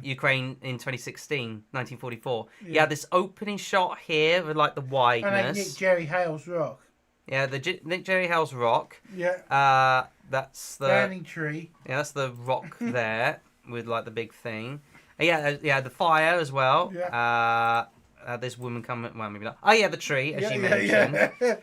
Ukraine in 2016, 1944. Yeah. You had this opening shot here with like the wideness. And Nick Jerry Hale's rock. Yeah, the Nick Jerry Hale's rock. Yeah. That's the burning tree. Yeah, that's the rock there with like the big thing. Yeah, the fire as well. Yeah. This woman coming. Well, maybe not. Oh yeah, the tree as you mentioned. Yeah.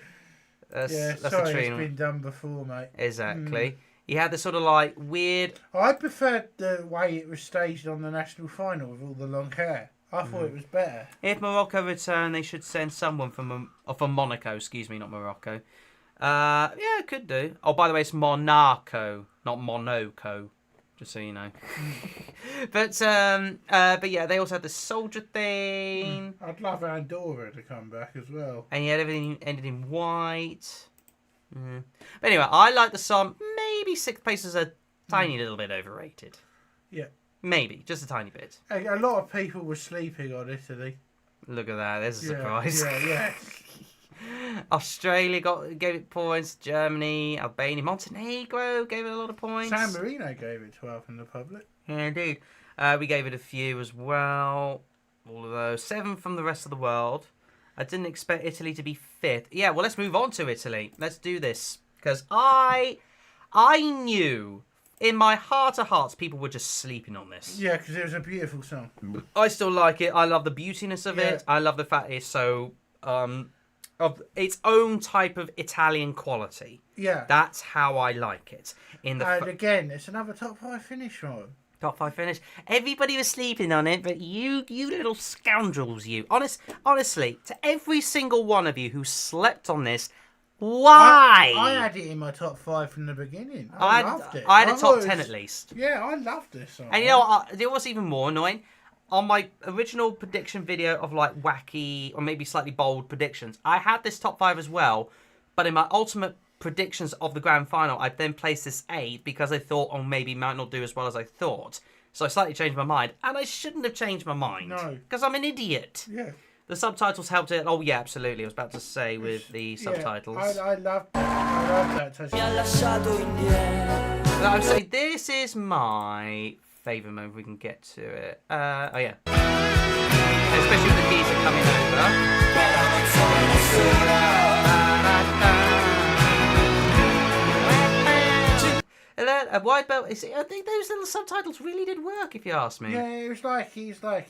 That's sorry, the tree. It's been done before, mate. Exactly. You had this sort of like weird. I preferred the way it was staged on the national final with all the long hair. I thought it was better. If Morocco return, they should send someone from Monaco. Excuse me, not Morocco. Yeah, could do. Oh, by the way, it's Monaco, not Monaco. Just so you know. But yeah, they also had the soldier thing. I'd love Andorra to come back as well. And you had everything ended in white. But anyway, I like the song. Maybe sixth place is a tiny little bit overrated. Yeah. Maybe, just a tiny bit. A lot of people were sleeping on Italy. Look at that, there's a surprise. Yeah. Australia gave it points. Germany, Albania, Montenegro gave it a lot of points. San Marino gave it 12 in the public. Yeah, indeed. We gave it a few as well. All of those. 7 from the rest of the world. I didn't expect Italy to be 5th. Yeah, well, let's move on to Italy. Let's do this. Because I knew in my heart of hearts people were just sleeping on this. Yeah, because it was a beautiful song. I still like it. I love the beautiness of it. I love the fact it's so... of its own type of Italian quality. Yeah. That's how I like it. And again, it's another top 5 finish for him. Top 5 finish. Everybody was sleeping on it, but you little scoundrels, you. Honestly, to every single one of you who slept on this, why? I had it in my top 5 from the beginning. I loved it. I had a top 10 at least. Yeah, I loved this song. And you know what? It was even more annoying. On my original prediction video of like wacky or maybe slightly bold predictions, I had this top 5 as well, but in my ultimate predictions of the grand final, I then placed this 8 because I thought, maybe it might not do as well as I thought. So I slightly changed my mind, and I shouldn't have changed my mind. No. Because I'm an idiot. Yeah. The subtitles helped it. Oh, yeah, absolutely. I was about to say with the subtitles. I loved that. I would say this is my favourite moment if we can get to it. Oh, yeah. Especially with the keys are coming over. A wide belt. I think those little subtitles really did work, if you ask me. Yeah, it was like he's like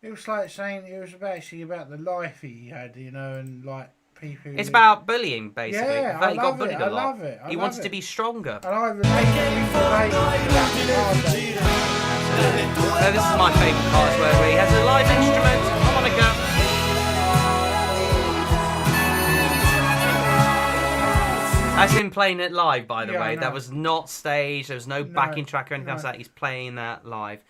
It was like saying it was actually about the life he had, and like people. It's about bullying, basically. Yeah, The fact I he got love it. bullied a I lot. love it. He wanted to be stronger. And I relate to that. This is my favourite part, is where he has a live instrument, harmonica. That's him playing it live, by the way. That was not staged. There was no backing track or anything else like that. He's playing that live.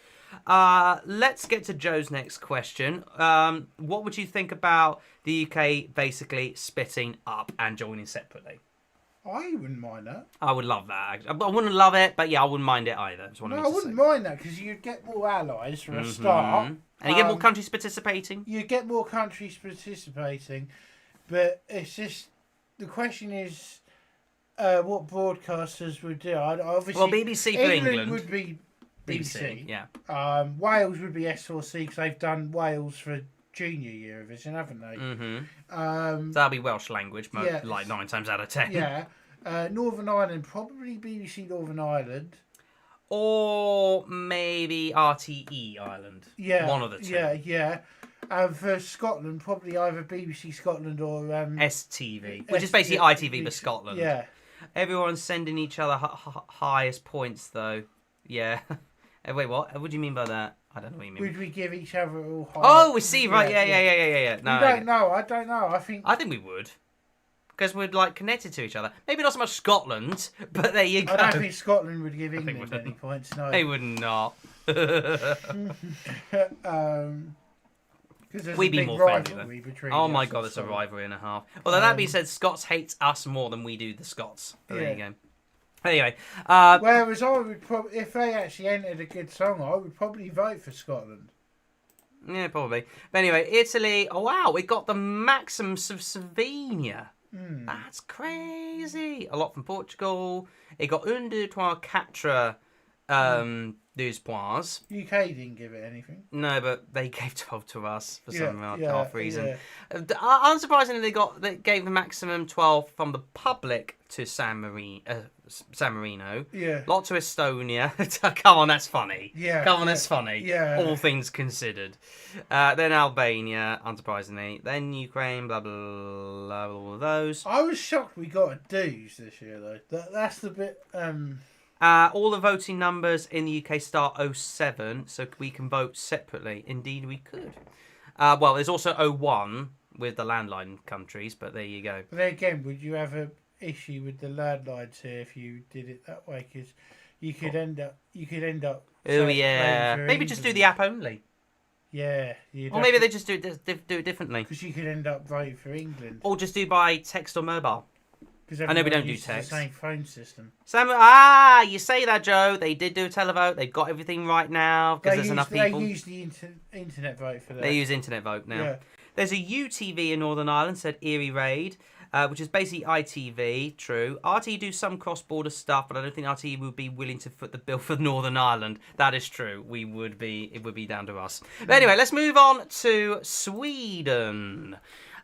Let's get to Joe's next question. What would you think about the UK basically splitting up and joining separately? I wouldn't mind that. I would love that. Actually. I wouldn't love it, but yeah, I wouldn't mind it either. I wouldn't mind that because you'd get more allies for a start. And you get more countries participating. You get more countries participating, but it's just the question is what broadcasters would do. Obviously, well, BBC for England would be BBC. Yeah. Wales would be S4C because they've done Wales for Junior Eurovision, haven't they? So that'll be Welsh language, like 9 times out of 10. Yeah. Northern Ireland, probably BBC Northern Ireland. Or maybe RTE Ireland. Yeah. One of the two. Yeah. And for Scotland, probably either BBC Scotland or STV, which is basically ITV but Scotland. Yeah. Everyone's sending each other highest points, though. Yeah. Wait, what? What do you mean by that? I don't know what you mean. Would we give each other all high? Oh, we see, right? Yeah. No, I don't know. I think we would. Because we're like connected to each other. Maybe not so much Scotland, but there you go. I don't think Scotland would give England any points. No, they would not. We'd be more friendly then. Oh my god, it's a rivalry and a half. Although that being said, Scots hate us more than we do the Scots. But there you go. Anyway, whereas I would probably, if they actually entered a good song, I would probably vote for Scotland. Yeah, probably. But anyway, Italy. Oh wow, we got the Maxims of Slovenia. That's crazy. A lot from Portugal. It got un, deux, trois, quatre deux points. UK didn't give it anything. No, but they gave 12 to us for some half reason. Unsurprisingly, they gave the maximum 12 from the public to San Marino. Yeah. Lot to Estonia. Come on, that's funny. Yeah. Come on, that's funny. Yeah. All things considered. Then Albania, unsurprisingly. Then Ukraine, blah, blah, blah, all of those. I was shocked we got a dues this year, though. That's the bit... all the voting numbers in the UK start 07, so we can vote separately. Indeed, we could. Well, there's also 01 with the landline countries, but there you go. But then again, would you have an issue with the landlines here if you did it that way? Because you could end up. Oh yeah, maybe just do the app only. Yeah. Or maybe they just do it differently. Because you could end up voting for England. Or just do by text or mobile. I know we don't do text. The same phone system. You say that, Joe. They did do a televote. They've got everything right now because there's enough people. They use the internet vote for that. They use internet vote now. Yeah. There's a UTV in Northern Ireland, said Erie Raid, which is basically ITV, true. RTE do some cross-border stuff, but I don't think RTE would be willing to foot the bill for Northern Ireland. That is true. It would be down to us. But anyway, let's move on to Sweden.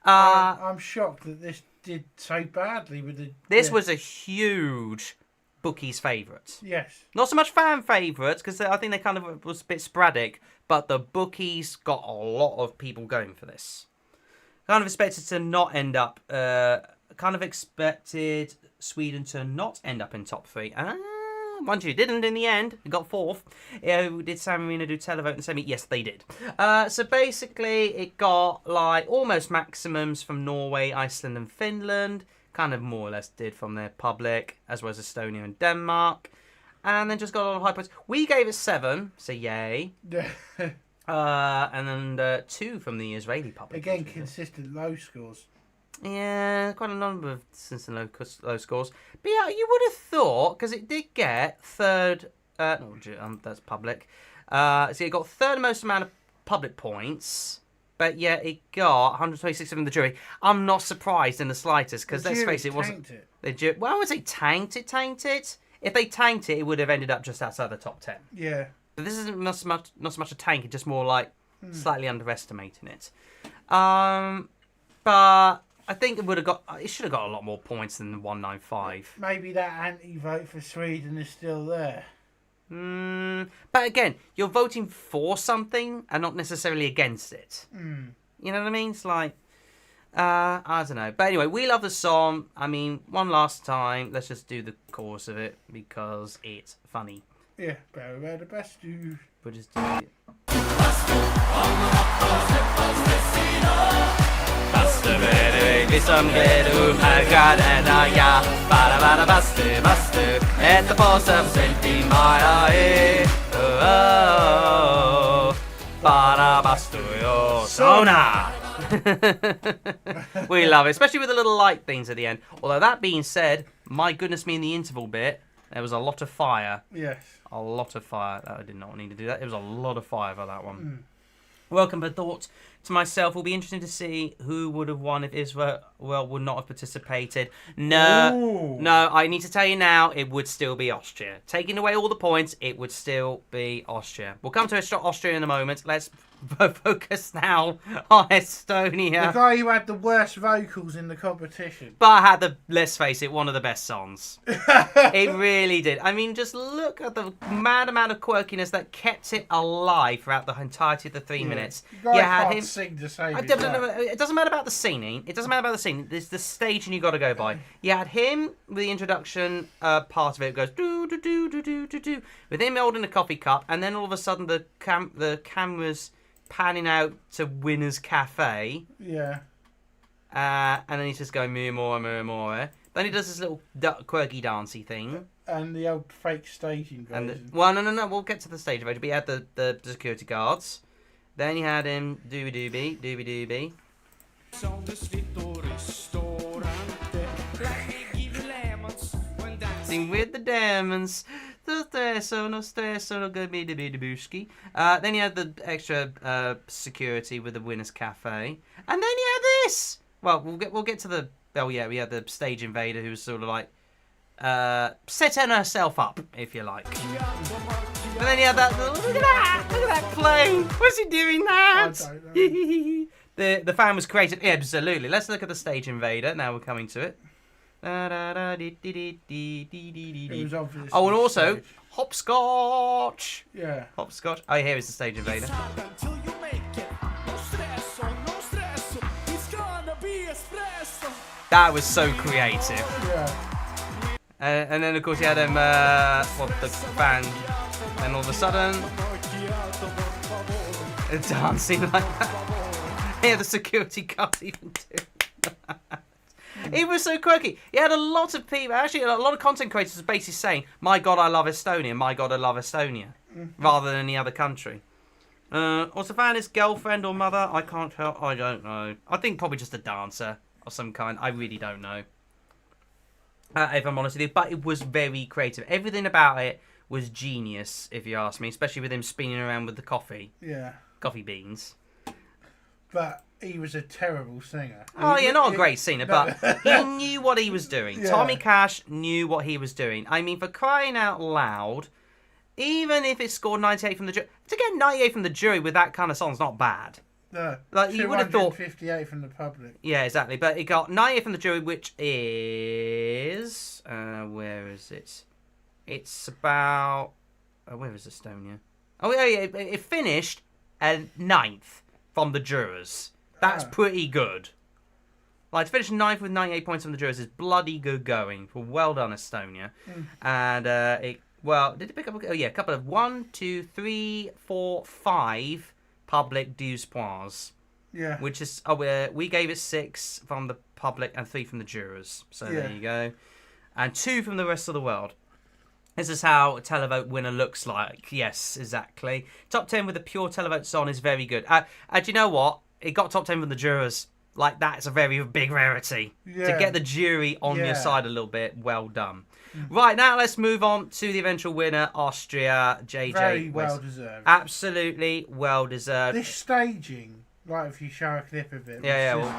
I'm shocked that this did so badly with the... This was a huge bookies' favourite. Yes. Not so much fan favourites, because I think they kind of was a bit sporadic, but the bookies got a lot of people going for this. Kind of expected to not end up... kind of expected Sweden to not end up in top 3. Mind you, didn't in the end. It got 4th. Did San Marino do televote in the semi? Yes, they did. So basically, it got like almost maximums from Norway, Iceland, and Finland. Kind of more or less did from their public, as well as Estonia and Denmark. And then just got a lot of high points. We gave it 7, so yay. And then 2 from the Israeli public. Again, consistent low scores. Yeah, quite a number of low scores. But yeah, you would have thought, because it did get 3rd... that's public. So it got 3rd most amount of public points, but yeah, it got 126 from the jury. I'm not surprised in the slightest, because let's face it, it wasn't... Well, I would say tanked it. If they tanked it, it would have ended up just outside the top 10. Yeah. But this isn't not so much a tank, it's just more like slightly underestimating it. But... I think it should have got a lot more points than the 195. Maybe that anti-vote for Sweden is still there. But again, you're voting for something and not necessarily against it. You know what I mean? It's like, I don't know. But anyway, we love the song. I mean, one last time, let's just do the chorus of it because it's funny. Yeah, better the best you. We'll just do it. We love it, especially with the little light things at the end. Although that being said, my goodness me, in the interval bit, there was a lot of fire. Yes. A lot of fire. I did not need to do that. It was a lot of fire for that one. Welcome, but thought to myself, will be interesting to see who would have won if Israel would not have participated. No, I need to tell you now, it would still be Austria. Taking away all the points, it would still be Austria. We'll come to Austria in a moment. Let's focus now on Estonia. The guy who had the worst vocals in the competition. But I had let's face it, one of the best songs. It really did. I mean, just look at the mad amount of quirkiness that kept it alive throughout the entirety of the 3 minutes. You can't sing to save his life. It doesn't matter about the singing. It doesn't matter about the singing. There's the staging you got to go by. You had him with the introduction part of it. It goes do do do do do do do with him holding a coffee cup, and then all of a sudden the camera's panning out to Winner's Cafe. Yeah. And then he's just going more. Then he does this little quirky dancey thing. And the old fake staging version. No. We'll get to the stage version. But he had the security guards. Then you had him doobie. Sing with the demons. Then you had the extra security with the Winner's Cafe. And then you had this. Well, we'll get to the... Oh, yeah, we had the stage invader who was sort of like... setting herself up, if you like. And then you had that... Look at that clone. Was he doing that? I don't know. The fan was creative. Yeah, absolutely. Let's look at the stage invader. Now we're coming to it. Oh, and also hopscotch. Yeah. Hopscotch. Oh, here is the stage invader. That was so creative. Yeah. And then of course you had him. The band. And all of a sudden, dancing like that. Yeah, the security guard even too. It was so quirky. He had a lot of people, actually a lot of content creators basically saying, my God, I love Estonia, my God, I love Estonia, rather than any other country. Was the fan his girlfriend or mother? I can't tell, I don't know. I think probably just a dancer of some kind. I really don't know. If I'm honest with you, but it was very creative. Everything about it was genius, if you ask me, especially with him spinning around with the coffee. Yeah. Coffee beans. But he was a terrible singer. Oh, yeah, not a great singer, but he knew what he was doing. Yeah. Tommy Cash knew what he was doing. I mean, for crying out loud, even if it scored 98 from the jury, to get 98 from the jury with that kind of song's not bad. No, Like, you would have thought... 258 from the public. Yeah, exactly. But it got 98 from the jury, which is... where is it? It's about... where is Estonia? Oh, yeah, it finished at 9th from the jurors. That's pretty good. Like, to finish 9th with 98 points from the jurors is bloody good going. Well done, Estonia. And did it pick up? Oh, yeah, a couple of 1, 2, 3, 4, 5 public 12 points. Yeah. Which is, we gave it 6 from the public and 3 from the jurors. So there you go. And 2 from the rest of the world. This is how a televote winner looks like. Yes, exactly. Top 10 with a pure televote song is very good. And you know what? It got top 10 from the jurors. Like, that's a very big rarity. Yeah. To get the jury on your side a little bit, well done. Right, now let's move on to the eventual winner, Austria, JJ. Very well deserved. Absolutely well deserved. This staging, right, if you show a clip of it. Yeah, well,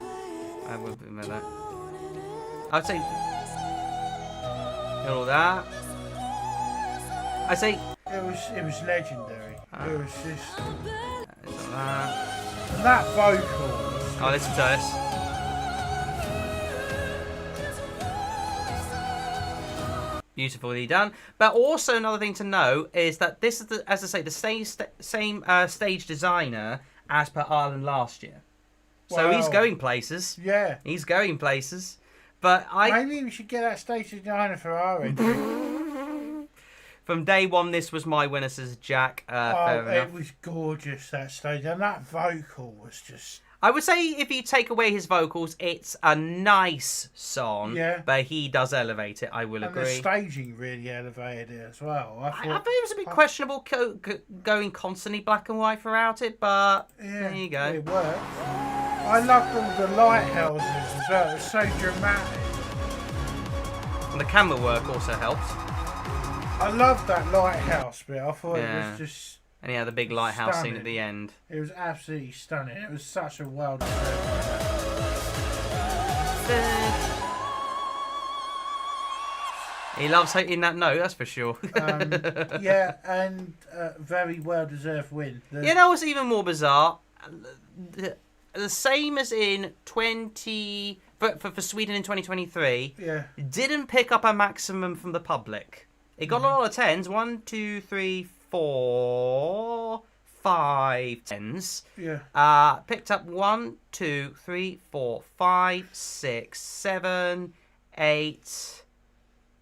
I will admit that. I'd say... all that. I say... It was legendary. It was just... that. And that vocal... Oh, listen to this. Beautifully done. But also another thing to know is that this is, as I say, the same stage designer as per Ireland last year. So he's going places. Yeah. He's going places. But maybe we should get that stage designer for our entry. From day one, this was my winner, says Jack. Fair enough. It was gorgeous, that stage. And that vocal was just... I would say if you take away his vocals, it's a nice song. Yeah. But he does elevate it, I will agree. And the staging really elevated it as well. I thought it was a bit questionable going constantly black and white throughout it, but there you go. It worked. I loved all the lighthouses as well. It was so dramatic. And the camera work also helped. I loved that lighthouse bit. I thought it was just... And he had the big lighthouse stunning. scene at the end. It was absolutely stunning. It was such a well-deserved. He loves hitting that note, that's for sure. Yeah, and very well-deserved win. You know what's even more bizarre? The same as in for Sweden in 2023. Yeah. Didn't pick up a maximum from the public. It got a lot of tens. 1, 2, 3, 4, 5 tens. Yeah. Picked up 1, 2, 3, 4, 5, 6, 7, 8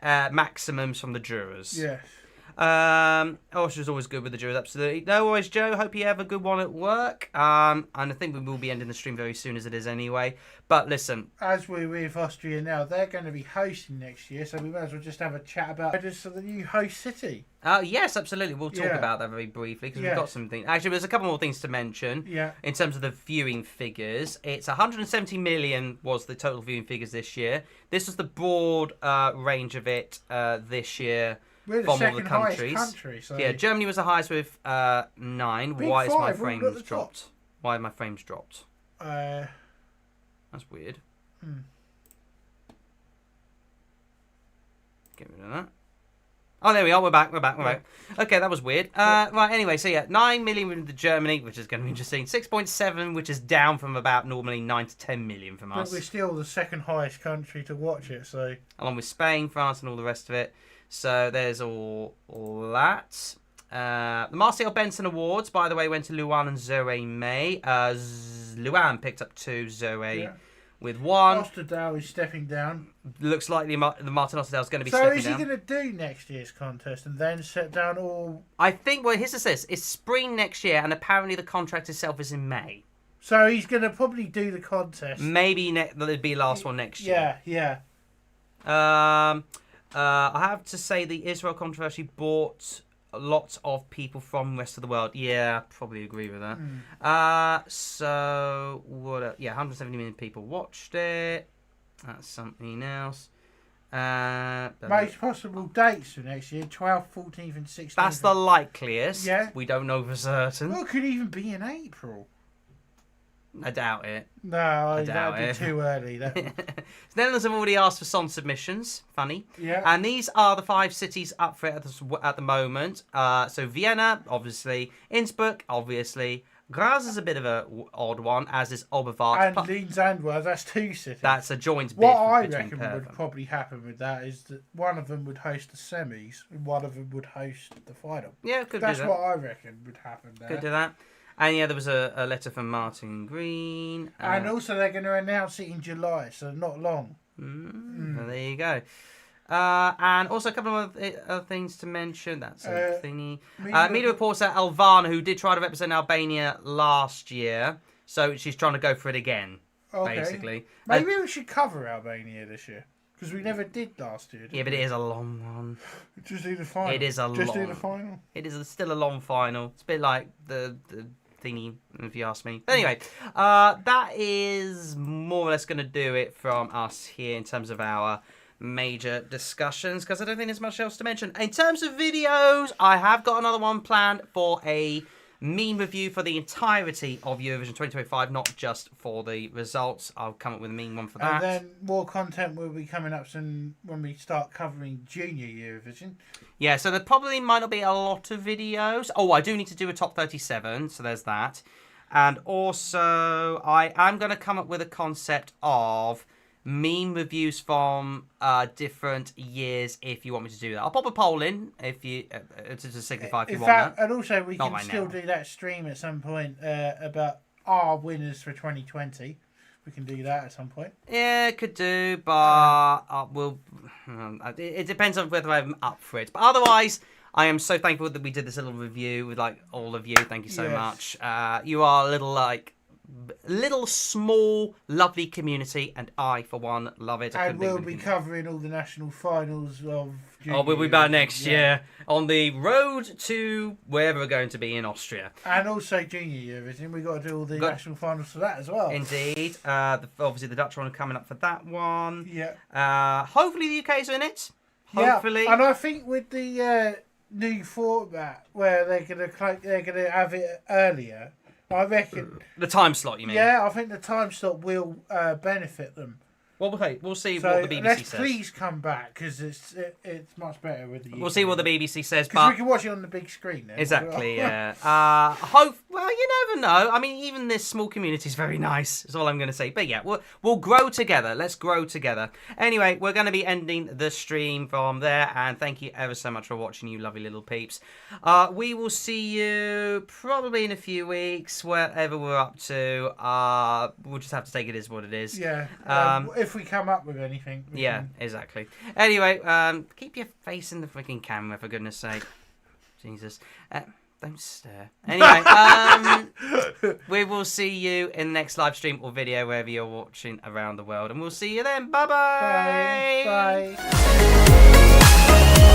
maximums from the jurors. Yes. She was always good with the jurors, absolutely. No worries, Joe. Hope you have a good one at work. And I think we will be ending the stream very soon as it is anyway. But listen. As we're with Austria now, they're going to be hosting next year, so we might as well just have a chat about just the new host city. Yes, absolutely. We'll talk about that very briefly because we've got some things. Actually, there's a couple more things to mention. Yeah. In terms of the viewing figures, it's 170 million was the total viewing figures this year. This was the broad range of it this year. We're the second highest country. So... Yeah, Germany was the highest with 9. Big Why is my five, frames dropped? Why have my frames dropped? That's weird. Get rid of that. Oh, there we are. We're back. Okay, that was weird. Right, anyway, so yeah, 9 million with Germany, which is going to be interesting. 6.7, which is down from about normally 9 to 10 million from us. But we're still the second highest country to watch it, so... Along with Spain, France, and all the rest of it. So there's all that. The Marcel Benson Awards, by the way, went to Luan and Zoe May. Luan picked up 2, Zoe with 1. Osterdale is stepping down. Looks like the Martin Osterdale is going to be stepping down. So is he going to do next year's contest and then step down all... I think, well, here's this. It's spring next year, and apparently the contract itself is in May. So he's going to probably do the contest. Maybe it'll be last one next year. Yeah. I have to say the Israel controversy brought lots of people from the rest of the world. Yeah, I probably agree with that. So, what? 170 million people watched it. That's something else. Most possible dates for next year, 12th, 14th and 16th. That's the likeliest. Yeah. We don't know for certain. Well, it could even be in April. I doubt it. No, that'd be too early. Netherlands have already asked for song submissions. Funny. Yeah. And these are the 5 cities up for it at the moment. So Vienna, obviously. Innsbruck, obviously. Graz is a bit of an odd one, as is Oberwart. And Linz and Wales, that's 2 cities. That's a joint bid. What I reckon would probably happen with that is that one of them would host the semis and one of them would host the final. Yeah, could do that. That's what I reckon would happen there. Could do that. And yeah, there was a letter from Martin Green. And also they're going to announce it in July, so not long. Well, there you go. And also a couple of other things to mention. That's a thingy. Media reporter Alvana, who did try to represent Albania last year. So she's trying to go for it again, basically. Maybe we should cover Albania this year. Because we never did last year, Yeah, but it is a long one. Just do the final. It is a Just do the final. It is still a long final. It's a bit like the thingy, if you ask me. But anyway, that is more or less going to do it from us here in terms of our major discussions, because I don't think there's much else to mention. In terms of videos, I have got another one planned for a meme review for the entirety of Eurovision 2025, not just for the results. I'll come up with a meme one for that. And then more content will be coming up soon when we start covering Junior Eurovision. Yeah, so there probably might not be a lot of videos. Oh, I do need to do a top 37, so there's that. And also, I am going to come up with a concept of meme reviews from different years if you want me to do that. I'll pop a poll in if you to signify if you want that. And also we Not can right still now. do that stream at some point about our winners for 2020. We can do that at some point. Yeah, could do, but we'll. It depends on whether I'm up for it. But otherwise, I am so thankful that we did this little review with like all of you. Thank you so much. You are a little small, lovely community, and I, for one, love it. And we'll be covering all the national finals of. Oh, we'll be back next year on the road to wherever we're going to be in Austria. And also Junior Eurovision. We've got to do all the national finals for that as well. Indeed. Obviously, the Dutch one are coming up for that one. Yeah. Hopefully, the UK's in it. Hopefully. Yeah. And I think with the new format where they're gonna have it earlier, I reckon. The time slot, you mean? Yeah, I think the time slot will benefit them. Well, okay, we'll see So what the BBC let's says. please come back because it's much better with the. We'll see what the BBC says, because but we can watch it on the big screen then. exactly, yeah. Well, you never know. I mean, even this small community is very nice. Is all I'm going to say. But yeah, we'll grow together. Let's grow together. Anyway, we're going to be ending the stream from there, and thank you ever so much for watching, you lovely little peeps. We will see you probably in a few weeks, wherever we're up to. We'll just have to take it as what it is. Yeah. If we come up with anything. Yeah, exactly. Anyway, keep your face in the freaking camera, for goodness sake. Jesus. Don't stare. Anyway, we will see you in the next live stream or video, wherever you're watching around the world. And we'll see you then. Bye-bye. Bye. Bye.